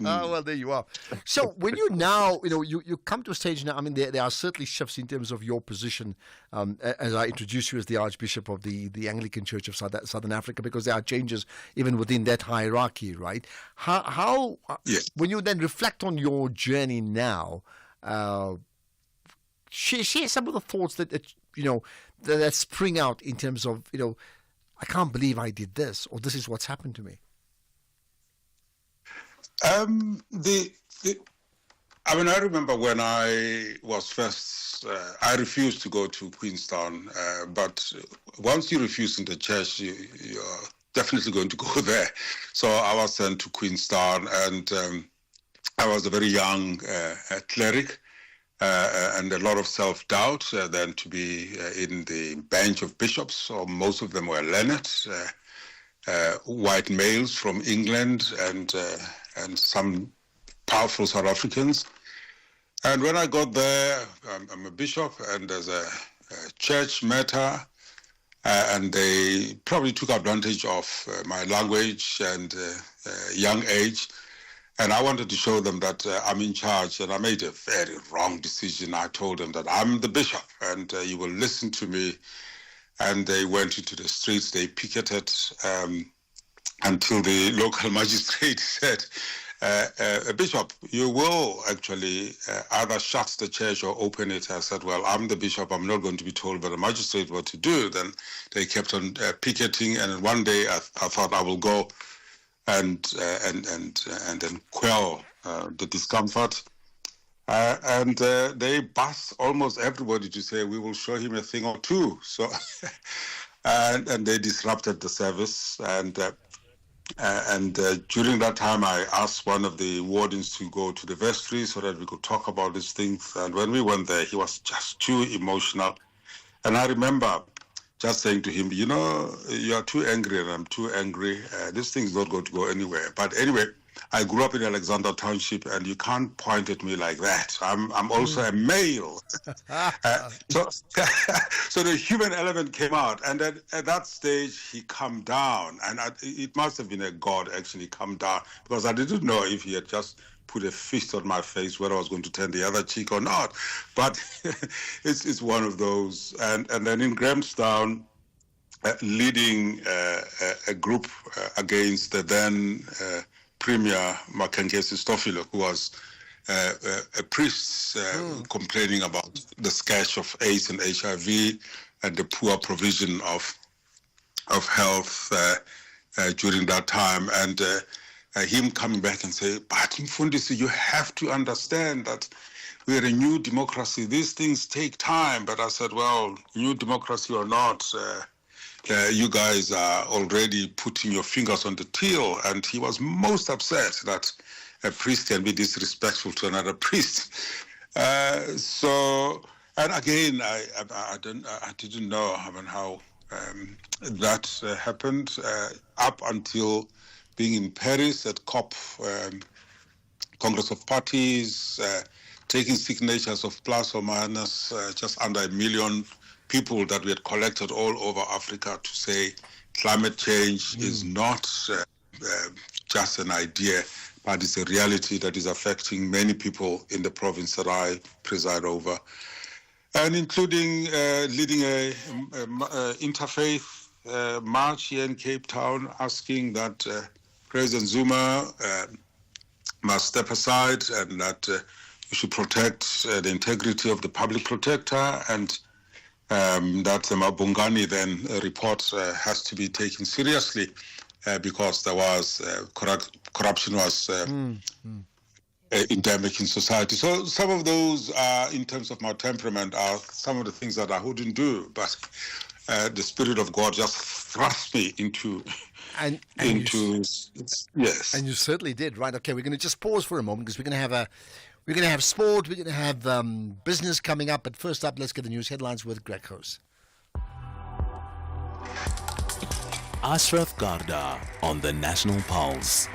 Well, there you are. So when you now, you come to a stage now. I mean, there are certainly shifts in terms of your position, as I introduce you as the Archbishop of the Anglican Church of Southern Africa, because there are changes even within that hierarchy, right? How yes. When you then reflect on your journey now, share some of the thoughts that spring out in terms of I can't believe I did this, or this is what's happened to me. I remember when I was first, I refused to go to Queenstown, but once you refuse in the church, you're definitely going to go there. So I was sent to Queenstown, and I was a very young cleric. And a lot of self-doubt, then to be in the bench of bishops, so most of them were learned, white males from England and some powerful South Africans. And when I got there, I'm a bishop, and there's a church matter, and they probably took advantage of my language and young age. And I wanted to show them that I'm in charge, and I made a very wrong decision. I told them that I'm the bishop, and you will listen to me. And they went into the streets, they picketed until the local magistrate said, Bishop, you will actually either shut the church or open it. I said, well, I'm the bishop, I'm not going to be told by the magistrate what to do. Then they kept on picketing, and one day I thought I will go and then quell the discomfort. And they bust almost everybody to say, we will show him a thing or two. So, and they disrupted the service. And during that time, I asked one of the wardens to go to the vestry so that we could talk about these things. And when we went there, he was just too emotional. And I remember just saying to him, you know, you are too angry and I'm too angry. This thing is not going to go anywhere. But anyway, I grew up in Alexander Township, and you can't point at me like that. I'm also a male. So the human element came out, and then at that stage he calmed down, and it must have been a God actually calmed down, because I didn't know if he had just put a fist on my face whether I was going to turn the other cheek or not. But it's one of those. And then in Grahamstown, leading a group against the then Premier Makhenkesi Stofile, who was a priest complaining about the scourge of AIDS and HIV and the poor provision of health during that time. And him coming back and say, but Mfundisi, you have to understand that we're a new democracy. These things take time. But I said, well, new democracy or not, you guys are already putting your fingers on the till. And he was most upset that a priest can be disrespectful to another priest. So, and again, I didn't know how that happened up until being in Paris at COP, Congress of Parties, taking signatures of plus or minus just under 1 million people that we had collected all over Africa to say climate change is not just an idea, but it's a reality that is affecting many people in the province that I preside over. And including leading a interfaith march here in Cape Town, asking that President Zuma must step aside and that we should protect the integrity of the public protector, and that the Mabungani then report has to be taken seriously because there was corruption was endemic in society. So some of those, in terms of my temperament, are some of the things that I wouldn't do, but the Spirit of God just thrust me into yes. And you certainly did, right? Okay, we're going to just pause for a moment because we're going to have sport, we're going to have business coming up. But first up, let's get the news headlines with Greg House. Ashraf Garda on the National Pulse.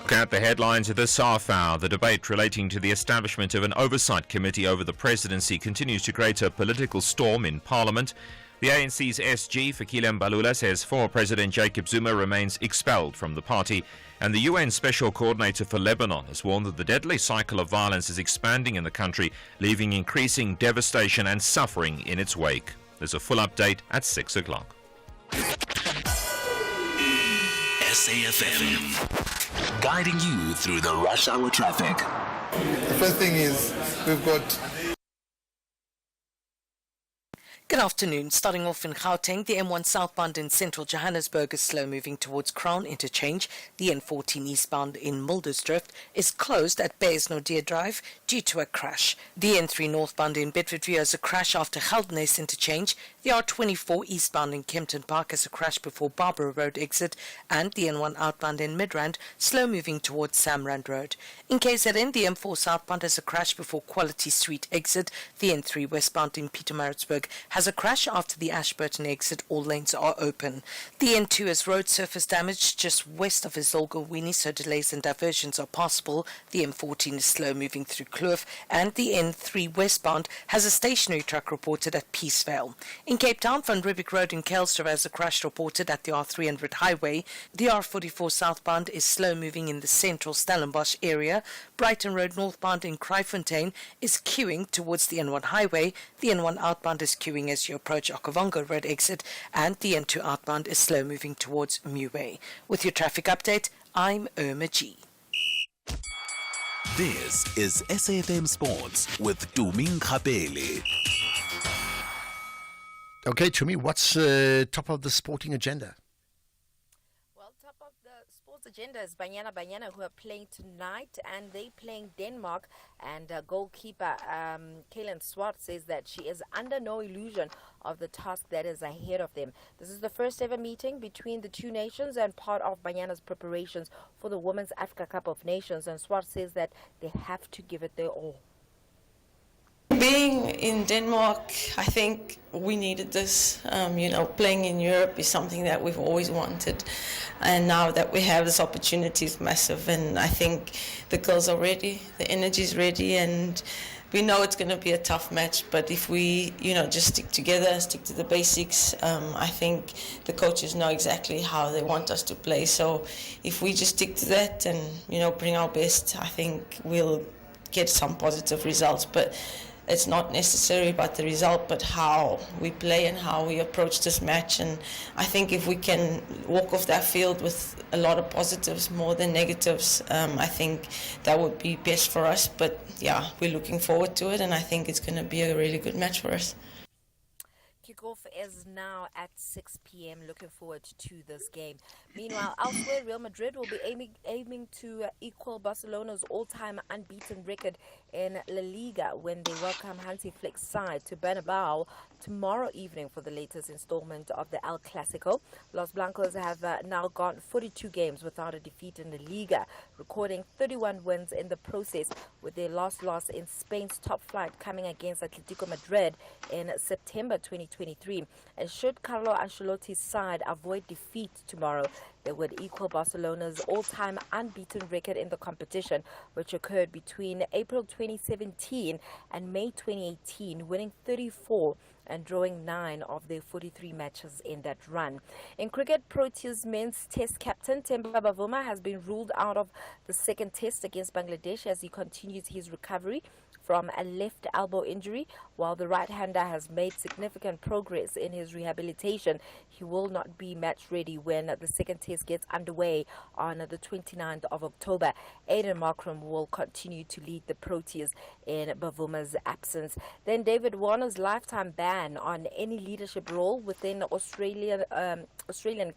Looking at the headlines of this half hour, the debate relating to the establishment of an oversight committee over the presidency continues to create a political storm in Parliament. The ANC's SG, Fikile Mbalula, says former President Jacob Zuma remains expelled from the party, and the UN Special Coordinator for Lebanon has warned that the deadly cycle of violence is expanding in the country, leaving increasing devastation and suffering in its wake. There's a full update at 6 o'clock. SAFM, guiding you through the rush hour traffic. The first thing is we've got... Good afternoon. Starting off in Gauteng, the M1 southbound in central Johannesburg is slow moving towards Crown Interchange. The N14 eastbound in Muldersdrift is closed at Beyersnodere Drive due to a crash. The N3 northbound in Bedfordview has a crash after Geldenhuys Interchange. The R24 eastbound in Kempton Park has a crash before Barbara Road exit, and the N1 outbound in Midrand slow moving towards Samrand Road. In KZN, the M4 southbound has a crash before Quality Street exit. The N3 westbound in Pietermaritzburg has a crash after the Ashburton exit. All lanes are open. The N2 has road surface damage just west of Izolgowini, so delays and diversions are possible. The M14 is slow moving through Kloof, and the N3 westbound has a stationary truck reported at Peacevale. In Cape Town, Van Riebeeck Road in Kelsdorp has a crash reported at the R300 highway. The R44 southbound is slow moving in the central Stellenbosch area. Brighton Road northbound in Kraaifontein is queuing towards the N1 highway. The N1 outbound is queuing as you approach Okavango Road exit, and the N2 outbound is slow moving towards Muway. With your traffic update, I'm Irma G. This is SAFM Sports with Tuming Kapele. Okay, Tumi, what's top of the sporting agenda? Well, top of the sports agenda is Banyana, who are playing tonight, and they playing Denmark. And goalkeeper Kaylin Swart says that she is under no illusion of the task that is ahead of them. This is the first ever meeting between the two nations and part of Banyana's preparations for the Women's Africa Cup of Nations. And Swart says that they have to give it their all. Being in Denmark, I think we needed this. Playing in Europe is something that we've always wanted. And now that we have this opportunity is massive. And I think the girls are ready, the energy is ready, and we know it's going to be a tough match. But if we, just stick together, stick to the basics, I think the coaches know exactly how they want us to play. So if we just stick to that and, bring our best, I think we'll get some positive results. But it's not necessarily about the result, but how we play and how we approach this match. And I think if we can walk off that field with a lot of positives more than negatives, I think that would be best for us. But yeah, we're looking forward to it, and I think it's going to be a really good match for us. Kickoff is now at 6 p.m. Looking forward to this game. Meanwhile, elsewhere, Real Madrid will be aiming to equal Barcelona's all-time unbeaten record in La Liga when they welcome Hansi Flick's side to Bernabeu tomorrow evening for the latest installment of the El Clasico. Los Blancos have now gone 42 games without a defeat in the Liga, recording 31 wins in the process, with their last loss in Spain's top flight coming against Atletico Madrid in September 2023. And should Carlo Ancelotti's side avoid defeat tomorrow, they would equal Barcelona's all-time unbeaten record in the competition, which occurred between April 2017 and May 2018, winning 34 and drawing 9 of their 43 matches in that run. In cricket, Proteas men's test captain Temba Bavuma has been ruled out of the second test against Bangladesh as he continues his recovery from a left elbow injury. While the right-hander has made significant progress in his rehabilitation, he will not be match ready when the second test gets underway on the 29th of October. Aiden Markram will continue to lead the Proteas in Bavuma's absence. Then David Warner's lifetime ban on any leadership role within Australian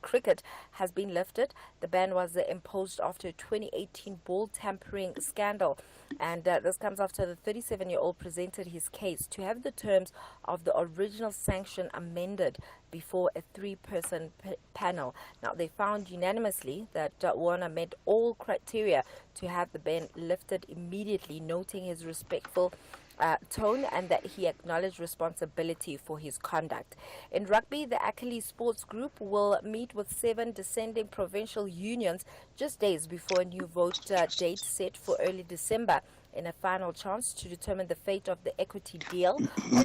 cricket has been lifted. The ban was imposed after a 2018 ball tampering scandal, and this comes after the 37-year-old presented his case to have the terms of the original sanction amended before a 3-person panel. Now, they found unanimously that Warner met all criteria to have the ban lifted immediately, noting his respectful tone and that he acknowledged responsibility for his conduct. In rugby, the Achilles Sports Group will meet with 7 descending provincial unions just days before a new vote date set for early December, in a final chance to determine the fate of the equity deal,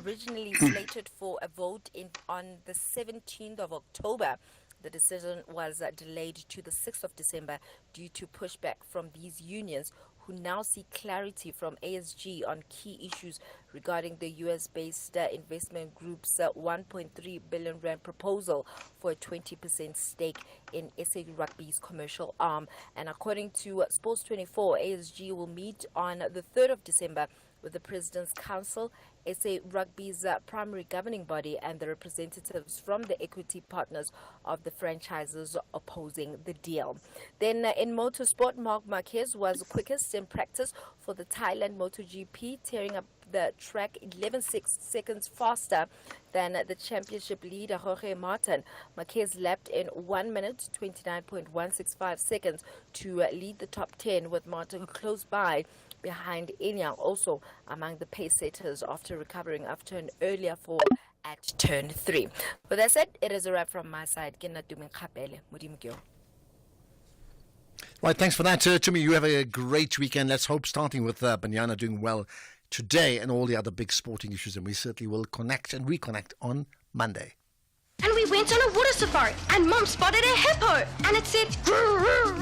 originally slated for a vote on the 17th of October. The decision was delayed to the 6th of December due to pushback from these unions, who now seek clarity from ASG on key issues regarding the US-based investment group's 1.3 billion rand proposal for a 20% stake in SA Rugby's commercial arm. And according to Sports 24, ASG will meet on the 3rd of December with the President's Council, SA Rugby's primary governing body, and the representatives from the equity partners of the franchises opposing the deal. Then in motorsport, Marc Marquez was quickest in practice for the Thailand MotoGP, tearing up the track 11 seconds faster than the championship leader Jorge Martin. Marquez lapped in 1 minute 29.165 seconds to lead the top 10, with Martin close by behind Enyang, also among the pace setters after recovering after an earlier fall at turn 3. With that said, it is a wrap from my side. Right, thanks for that, Tumi. You have a great weekend. Let's hope, starting with Banyana doing well today and all the other big sporting issues, and we certainly will connect and reconnect on Monday. And we went on a water safari, and Mom spotted a hippo, and it said,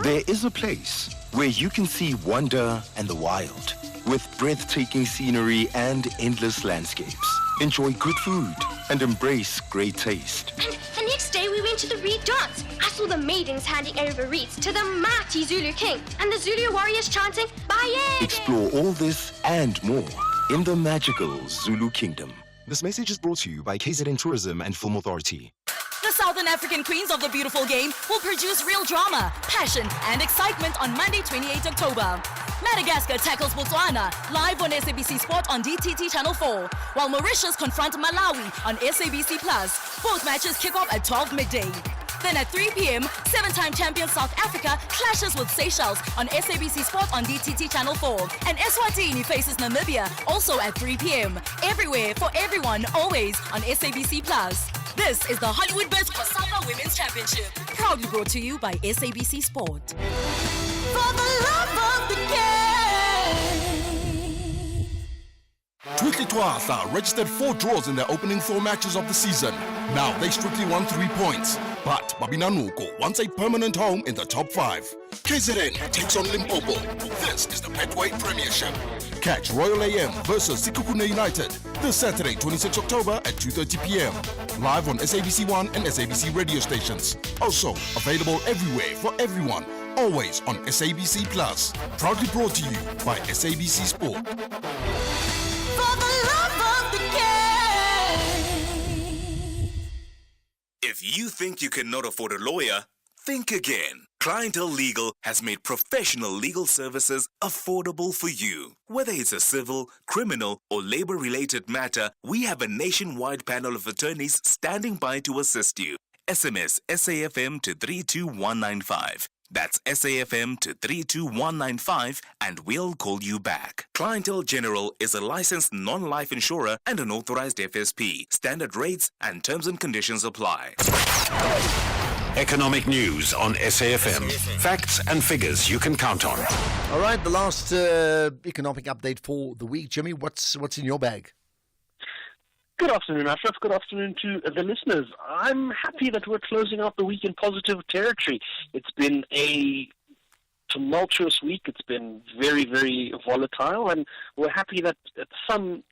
There is a place where you can see wonder and the wild, with breathtaking scenery and endless landscapes. Enjoy good food and embrace great taste. And the next day we went to the Reed Dance. I saw the maidens handing over reeds to the mighty Zulu king, and the Zulu warriors chanting, Baye! Explore all this and more in the magical Zulu Kingdom. This message is brought to you by KZN Tourism and Film Authority. The Southern African queens of the beautiful game will produce real drama, passion, and excitement on Monday, 28 October. Madagascar tackles Botswana live on SABC Sport on DTT Channel 4, while Mauritius confront Malawi on SABC Plus. Both matches kick off at 12 midday. Then at 3 p.m., seven-time champion South Africa clashes with Seychelles on SABC Sport on DTT Channel 4. And Eswatini faces Namibia, also at 3 p.m. Everywhere, for everyone, always on SABC Plus. This is the Hollywood Best Cassava Women's Championship, proudly brought to you by SABC Sport. For the love of the game. Twitli Twasa registered 4 draws in their opening 4 matches of the season. Now they strictly won 3 points. But Babinanuko wants a permanent home in the top 5. KZN takes on Limpopo. This is the Betway Premiership. Catch Royal AM versus Sikukune United this Saturday, 26 October at 2:30 p.m. Live on SABC 1 and SABC radio stations. Also available everywhere for everyone. Always on SABC Plus. Proudly brought to you by SABC Sport. For the love of the game. If you think you cannot afford a lawyer, think again. Clientele Legal has made professional legal services affordable for you. Whether it's a civil, criminal, or labor-related matter, we have a nationwide panel of attorneys standing by to assist you. SMS SAFM to 32195. That's SAFM to 32195 and we'll call you back. Clientele General is a licensed non-life insurer and an authorized FSP. Standard rates and terms and conditions apply. Economic news on SAFM. Facts and figures you can count on. All right, the last economic update for the week. Jimmy, what's in your bag? Good afternoon, Ashraf. Good afternoon to the listeners. I'm happy that we're closing out the week in positive territory. It's been a tumultuous week. It's been very, very volatile, and we're happy that at some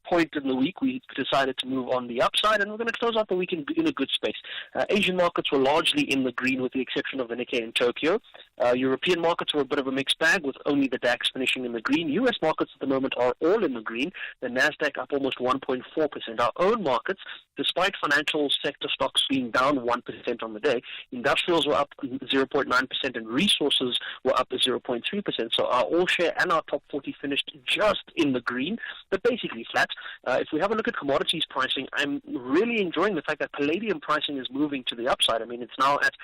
point in the week we decided to move on the upside, and we're going to close out the week in a good space. Asian markets were largely in the green with the exception of the Nikkei in Tokyo. European markets were a bit of a mixed bag with only the DAX finishing in the green. US markets at the moment are all in the green. The Nasdaq up almost 1.4%. Our own markets, despite financial sector stocks being down 1% on the day, industrials were up 0.9% and resources were up 0.3%. So our all share and our top 40 finished just in the green, but basically flat. If we have a look at commodities pricing, I'm really enjoying the fact that palladium pricing is moving to the upside. I mean, it's now at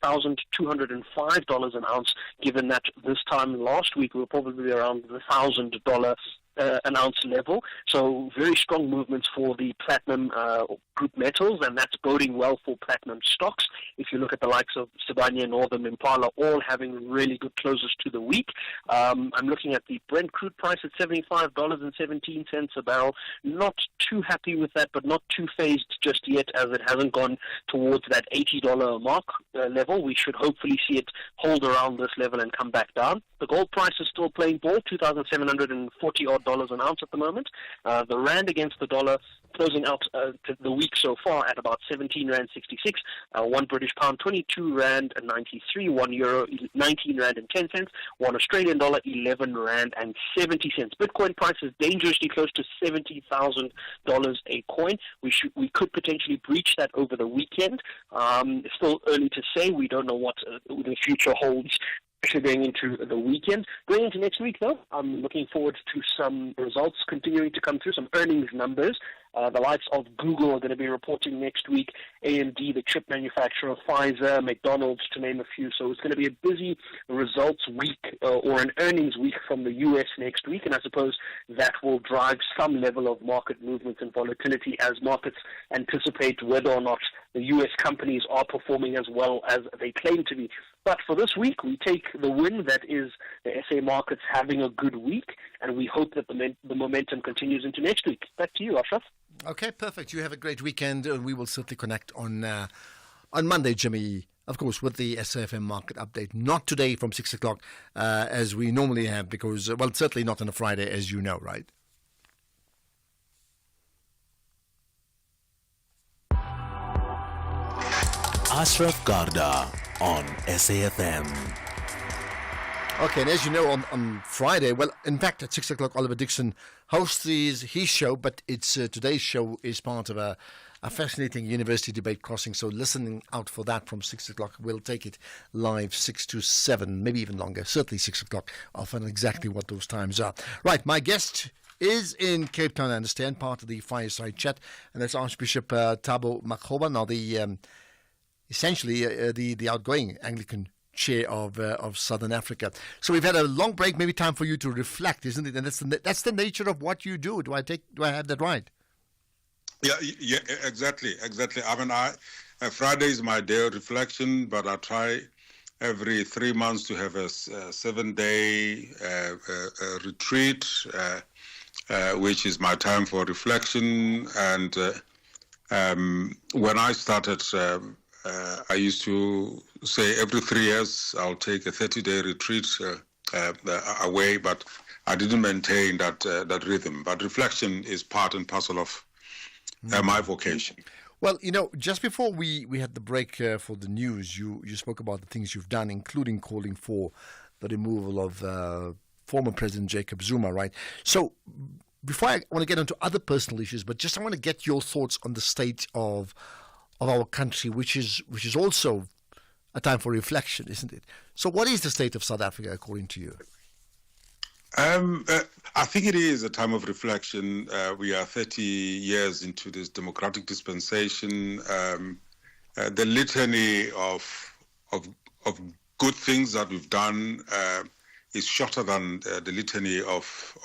$1,205 an ounce, given that this time last week we were probably around the $1,000 an ounce level. So very strong movements for the platinum group metals, and that's boding well for platinum stocks. If you look at the likes of Sibanye, Northern, Impala, all having really good closes to the week. I'm looking at the Brent crude price at $75.17 a barrel. Not too happy with that, but not too phased just yet, as it hasn't gone towards that $80 mark level. We should hopefully see it hold around this level and come back down. The gold price is still playing ball, $2,740 an ounce at the moment. The rand against the dollar closing out the week so far at about 17 rand 66. 1 British pound 22 rand and 93. 1 euro 19 rand and 10 cents. 1 Australian dollar 11 rand and 70 cents. Bitcoin price is dangerously close to $70,000 a coin. We could potentially breach that over the weekend. It's still early to say. We don't know what the future holds. Going into the weekend. Going into next week, though, I'm looking forward to some results continuing to come through, some earnings numbers. The likes of Google are going to be reporting next week, AMD, the chip manufacturer, Pfizer, McDonald's, to name a few. So it's going to be a busy results week or an earnings week from the U.S. next week, and I suppose that will drive some level of market movements and volatility as markets anticipate whether or not the U.S. companies are performing as well as they claim to be. But for this week, we take the win that is the SA markets having a good week, and we hope that the momentum continues into next week. Back to you, Ashraf. Okay, perfect. You have a great weekend, and we will certainly connect on Monday, Jimmy, of course, with the SAFM market update. Not today from 6 o'clock as we normally have, because, well, certainly not on a Friday, as you know, right? Ashraf Garda on SAFM. Okay, and as you know, on Friday, well, in fact, at 6 o'clock, Oliver Dixon hosts his show, but it's today's show is part of a a fascinating university debate crossing. So listening out for that from 6 o'clock. We'll take it live 6 to 7, maybe even longer. Certainly 6 o'clock. I'll find exactly what those times are. Right, my guest is in Cape Town, I understand, part of the fireside chat, and that's Archbishop Thabo Makgoba, now the essentially the outgoing Anglican chair of Southern Africa. So we've had a long break, maybe time for you to reflect, isn't it? And that's the nature of what you do. Do I have that right? Yeah, exactly. I mean, Friday is my day of reflection, but I try every 3 months to have a 7-day retreat, which is my time for reflection. And when I started, I used to say every 3 years I'll take a 30-day retreat away, but I didn't maintain that rhythm. But reflection is part and parcel of my vocation. Well, just before we had the break for the news, you spoke about the things you've done, including calling for the removal of former President Jacob Zuma, right? So before I want to get into other personal issues, but just I want to get your thoughts on the state of our country, which is also a time for reflection, isn't it? So what is the state of South Africa according to you? I think it is a time of reflection. We are 30 years into this democratic dispensation. The litany of good things that we've done is shorter than the litany of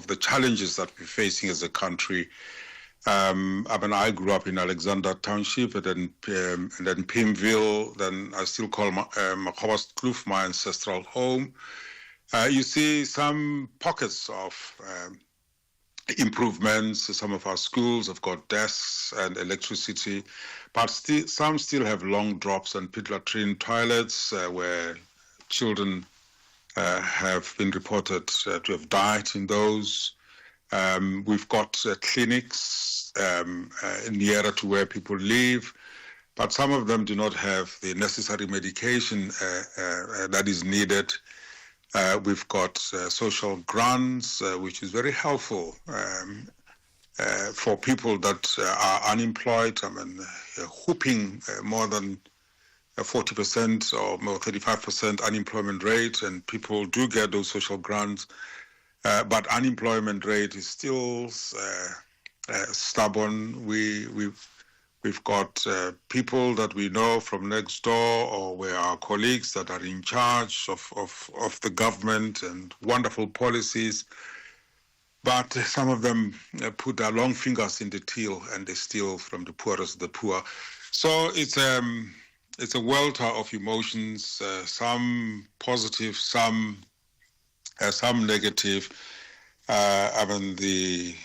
the challenges that we're facing as a country. I mean, I grew up in Alexander Township, and then Pimville. Then I still call Makgoba's Kloof my ancestral home. You see some pockets of improvements. Some of our schools have got desks and electricity, but some still have long drops and pit latrine toilets where children have been reported to have died in those. We've got clinics nearer to where people live, but some of them do not have the necessary medication that is needed. We've got social grants, which is very helpful for people that are unemployed. I mean, whooping more than 40% or more 35% unemployment rate, and people do get those social grants. But unemployment rate is still stubborn. We've got people that we know from next door or where our colleagues that are in charge of the government and wonderful policies. But some of them put their long fingers in the till and they steal from the poorest of the poor. So it's a welter of emotions, some positive, some negative. I mean, the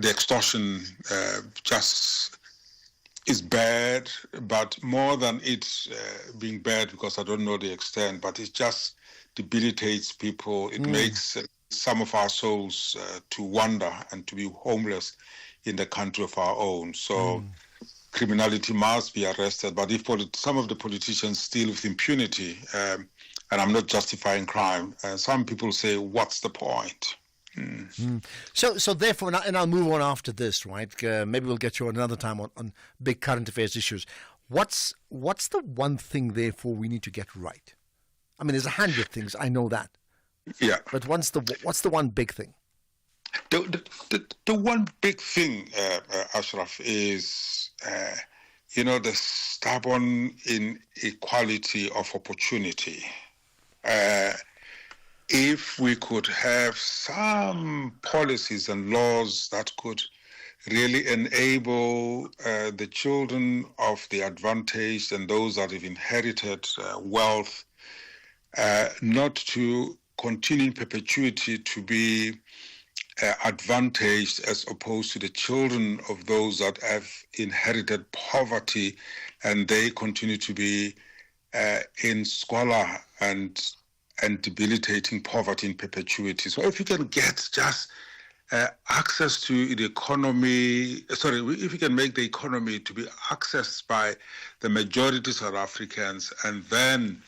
extortion just is bad, but more than it being bad, because I don't know the extent, but it just debilitates people. It makes some of our souls to wander and to be homeless in the country of our own. So criminality must be arrested. But if some of the politicians steal with impunity, and I'm not justifying crime, some people say, what's the point? So therefore, and I'll move on after this, right? Maybe we'll get you another time on big current affairs issues. What's the one thing, therefore, we need to get right? I mean, there's 100 things, I know that. Yeah. But what's the one big thing? The one big thing, Ashraf, is the stubborn inequality of opportunity. If we could have some policies and laws that could really enable the children of the advantaged and those that have inherited wealth not to continue in perpetuity to be advantaged as opposed to the children of those that have inherited poverty and they continue to be in squalor and debilitating poverty in perpetuity. So if you can get just access to the economy, if you can make the economy to be accessed by the majority of South Africans, and then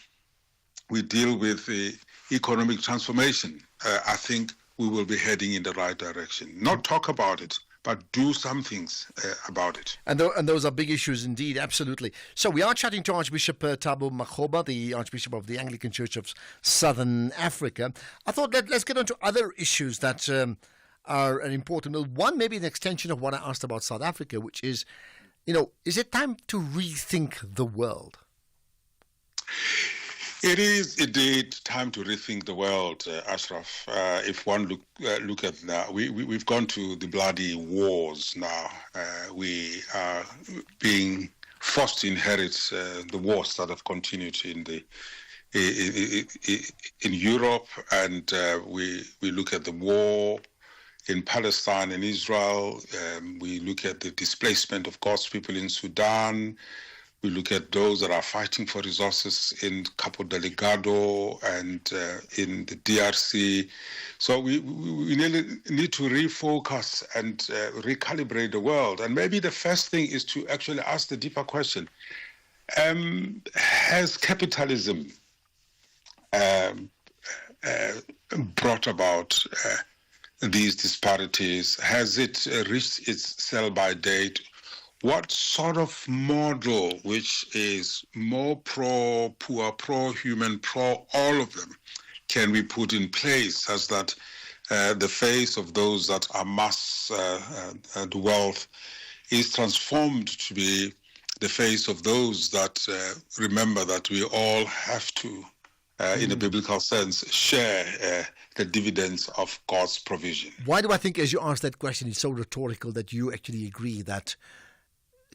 we deal with the economic transformation, I think we will be heading in the right direction. Not talk about it, but do some things about it. And those are big issues indeed, absolutely. So we are chatting to Archbishop Thabo Makgoba, the Archbishop of the Anglican Church of Southern Africa. I thought let's get on to other issues that are an important. One, maybe an extension of what I asked about South Africa, which is, is it time to rethink the world? It is indeed time to rethink the world, Ashraf. If one look at now, we've gone to the bloody wars now. We are being forced to inherit the wars that have continued in Europe, and we look at the war in Palestine and Israel. We look at the displacement of God's people in Sudan. We look at those that are fighting for resources in Cabo Delgado and in the DRC. So we need to refocus and recalibrate the world. And maybe the first thing is to actually ask the deeper question. Has capitalism brought about these disparities? Has it reached its sell-by date? What sort of model, which is more pro-poor, pro-human, pro-all of them, can we put in place such that the face of those that amass the wealth is transformed to be the face of those that remember that we all have to, in a biblical sense, share the dividends of God's provision? Why do I think, as you ask that question, it's so rhetorical that you actually agree that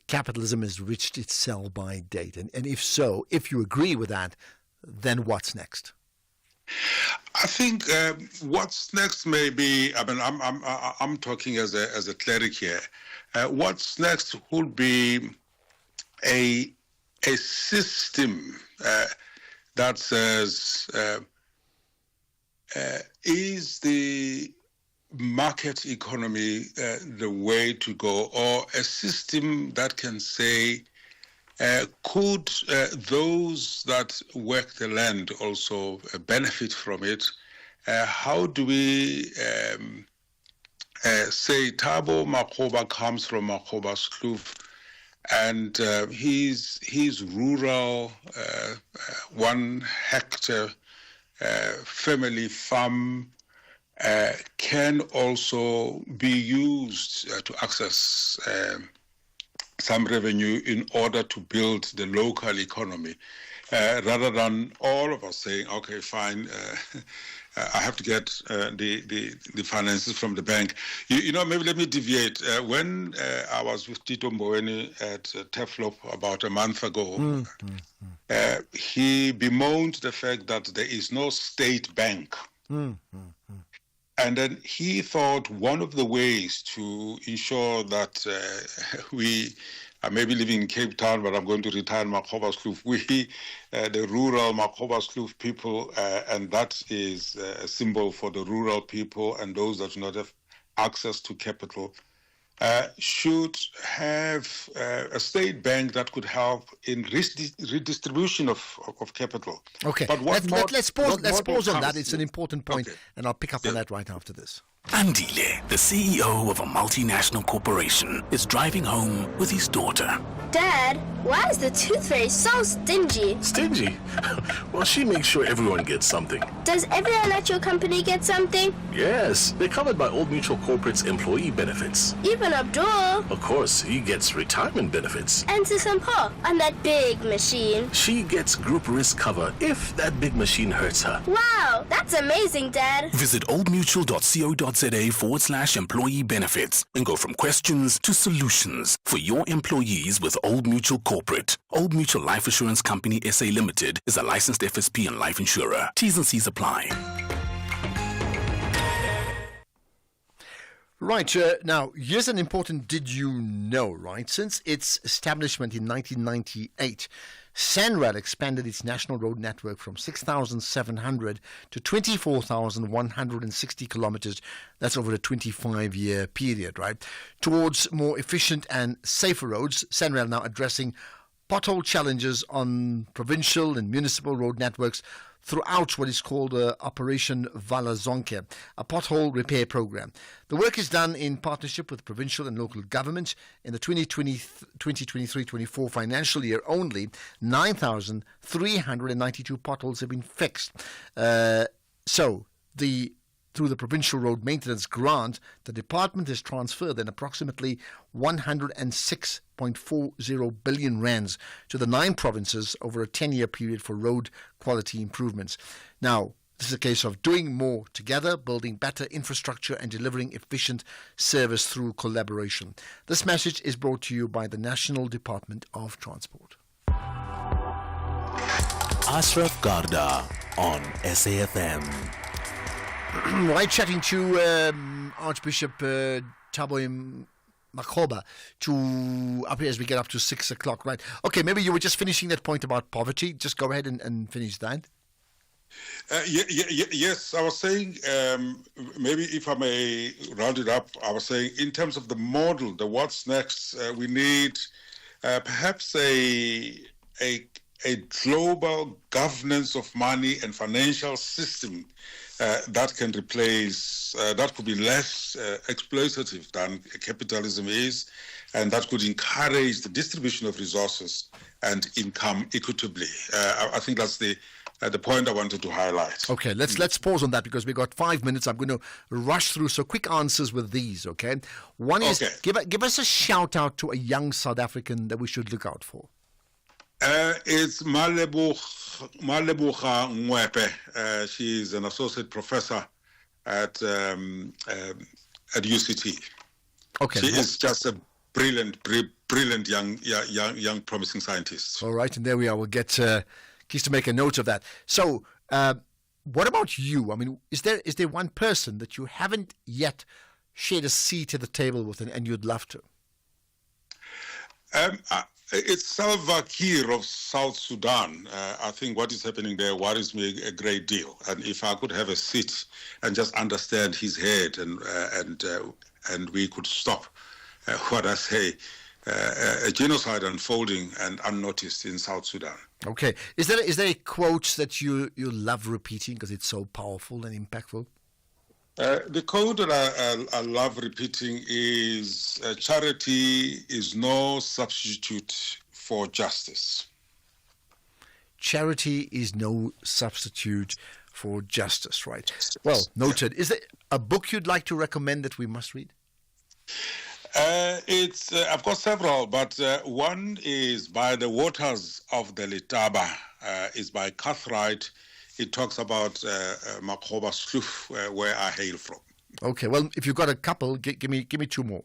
capitalism has reached its sell-by date? And if so, if you agree with that, then what's next? I think what's next may be, I mean, I'm talking as a cleric here. What's next would be a system that says, is the market economy the way to go, or a system that can say, could those that work the land also benefit from it? How do we say Thabo Makgoba comes from Makgoba's Kloof, and his rural 1 hectare family farm can also be used to access some revenue in order to build the local economy, rather than all of us saying, okay, fine, I have to get the finances from the bank. You know, maybe let me deviate. When I was with Tito Mboweni at Teflop about a month ago, he bemoaned the fact that there is no state bank. And then he thought one of the ways to ensure that I may be living in Cape Town, but I'm going to retire in Makgoba's Kloof. The rural Makgoba's Kloof people, and that is a symbol for the rural people and those that do not have access to capital, should have a state bank that could help in redistribution of capital. Okay, but let's pause on that. It's an important point, and I'll pick up on that right after this. Andile, the CEO of a multinational corporation, is driving home with his daughter. Dad, why is the tooth fairy so stingy? Stingy? Well, she makes sure everyone gets something. Does everyone at your company get something? Yes, they're covered by Old Mutual Corporate's employee benefits. Even Abdul? Of course, he gets retirement benefits. And Sisampo on that big machine. She gets group risk cover if that big machine hurts her. Wow, that's amazing, Dad. Visit oldmutual.co.za/employee benefits and go from questions to solutions for your employees with Old Mutual Corporate. Old Mutual Life Assurance Company SA Limited is a licensed FSP and life insurer. T's and C's apply. Right, now, here's an important did you know, right? Since its establishment in 1998, SANRAL expanded its national road network from 6,700 to 24,160 kilometers. That's over a 25-year period, right? Towards more efficient and safer roads, SANRAL now addressing pothole challenges on provincial and municipal road networks throughout what is called Operation Vala Zonke, a pothole repair program. The work is done in partnership with provincial and local governments. In the 2023-24 financial year only, 9,392 potholes have been fixed. Through the provincial road maintenance grant, the department has transferred an approximately 106.40 billion rands to the 9 provinces over a 10-year period for road quality improvements. Now, this is a case of doing more together, building better infrastructure and delivering efficient service through collaboration. This message is brought to you by the National Department of Transport. Ashraf Garda on SAFM. Right, chatting to Archbishop Thabo Makgoba as we get up to 6 o'clock, right? Okay, maybe you were just finishing that point about poverty. Just go ahead and finish that. Yes, I was saying, maybe if I may round it up, I was saying in terms of the model, the what's next, we need perhaps a global governance of money and financial system that can replace, that could be less exploitative than capitalism is, and that could encourage the distribution of resources and income equitably. I think that's the point I wanted to highlight. Okay, let's pause on that because we've got 5 minutes. I'm going to rush through, so quick answers with these, okay? One is, give us a shout out to a young South African that we should look out for. It's Malebucha Mwepe. She's an associate professor at UCT. Okay. She is just a brilliant young promising scientist. All right, and there we are. We'll get Keys to make a note of that. So, what about you? I mean, is there one person that you haven't yet shared a seat at the table with and you'd love to? It's Salva Kiir of South Sudan. I think what is happening there worries me a great deal. And if I could have a seat and just understand his head, and we could stop what I say, a genocide unfolding and unnoticed in South Sudan. Okay. Is there a quote that you love repeating because it's so powerful and impactful? The quote that I love repeating is, charity is no substitute for justice. Charity is no substitute for justice, right? Well, noted. Is there a book you'd like to recommend that we must read? I've got several, but one is By the Waters of the Letaba. It's by Cuthright. It talks about Makgoba Sloof, where I hail from. Okay, well, if you've got a couple, give me 2 more.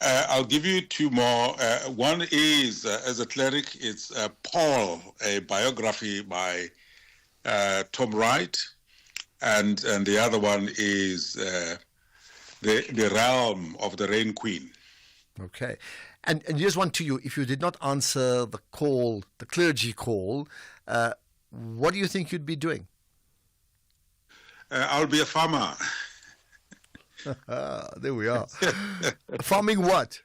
I'll give you 2 more. One is, as a cleric, it's Paul, a biography by Tom Wright, and the other one is the Realm of the Rain Queen. Okay, and here's one to you. If you did not answer the call, the clergy call, what do you think you'd be doing? I'll be a farmer. There we are. Farming what?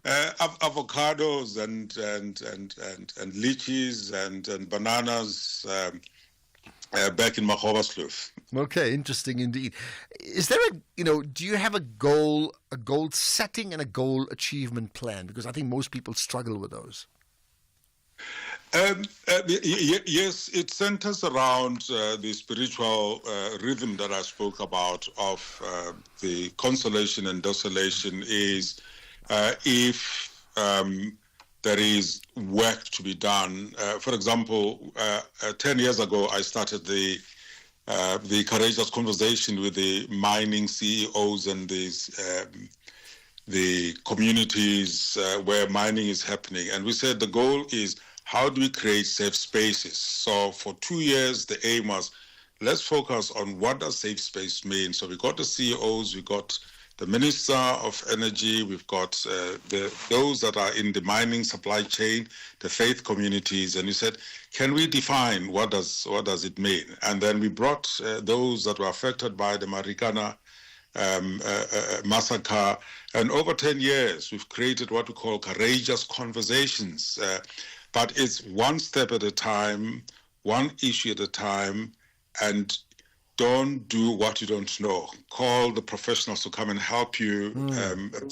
Avocados and lychees and bananas back in Makgoba Sloof. Okay, interesting indeed. Is there do you have a goal setting and a goal achievement plan? Because I think most people struggle with those. Yes, it centers around the spiritual rhythm that I spoke about of the consolation and desolation is if there is work to be done. For example, 10 years ago, I started the courageous conversation with the mining CEOs and the communities where mining is happening. And we said the goal is, how do we create safe spaces? So for 2 years, the aim was, let's focus on what does safe space mean. So we got the CEOs, we got the Minister of Energy, we've got those that are in the mining supply chain, the faith communities, and we said, can we define what does it mean? And then we brought those that were affected by the Marikana massacre. And over 10 years, we've created what we call courageous conversations. But it's one step at a time, one issue at a time, and don't do what you don't know. Call the professionals to come and help you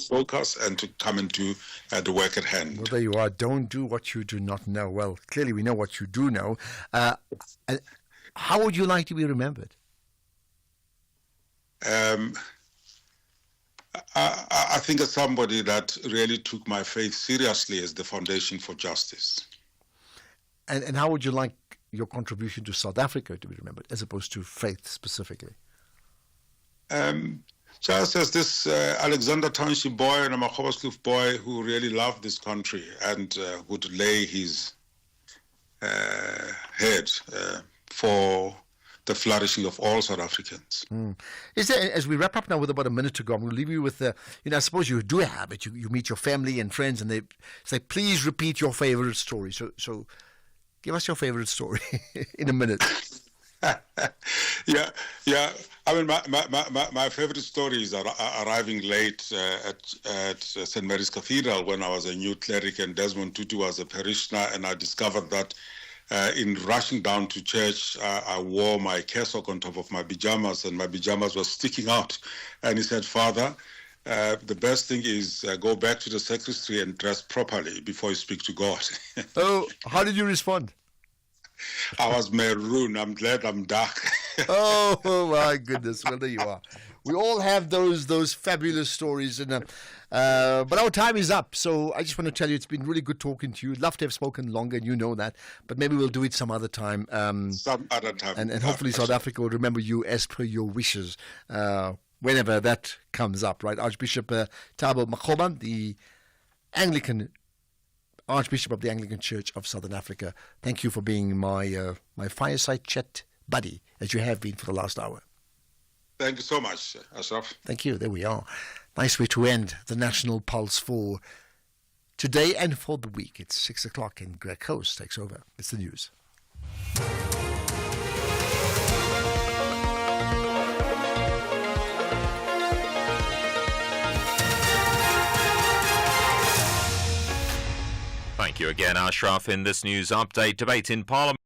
focus and to come and do the work at hand. Well, there you are. Don't do what you do not know. Well, clearly we know what you do know. How would you like to be remembered? I think as somebody that really took my faith seriously as the foundation for justice. And how would you like your contribution to South Africa to be remembered, as opposed to faith specifically? Just as this Alexander Township boy and a Makgobaskloof boy who really loved this country and would lay his head for the flourishing of all South Africans. Is there, as we wrap up now with about a minute to go, I'm going to leave you with, I suppose you do have it. You meet your family and friends and they say, please repeat your favorite story. So give us your favorite story in a minute. Yeah. I mean, my favorite story is arriving late at St. Mary's Cathedral when I was a new cleric and Desmond Tutu was a parishioner, and I discovered that in rushing down to church, I wore my cassock on top of my pajamas, and my pajamas were sticking out. And he said, Father, the best thing is go back to the sacristy and dress properly before you speak to God. Oh, how did you respond? I was maroon. I'm glad I'm dark. Oh my goodness! Well, there you are. We all have those fabulous stories, and but our time is up. So I just want to tell you, it's been really good talking to you. Love to have spoken longer, and you know that. But maybe we'll do it some other time. Some other time, and hopefully South Africa will remember you as per your wishes. Whenever that comes up, right? Archbishop Thabo Makgoba, the Anglican Archbishop of the Anglican Church of Southern Africa. Thank you for being my fireside chat buddy, as you have been for the last hour. Thank you so much, Ashraf. Thank you. There we are. Nice way to end the National Pulse for today and for the week. It's 6 o'clock and Greg Host takes over. It's the news. Thank you again, Ashraf. In this news update, debate in Parliament.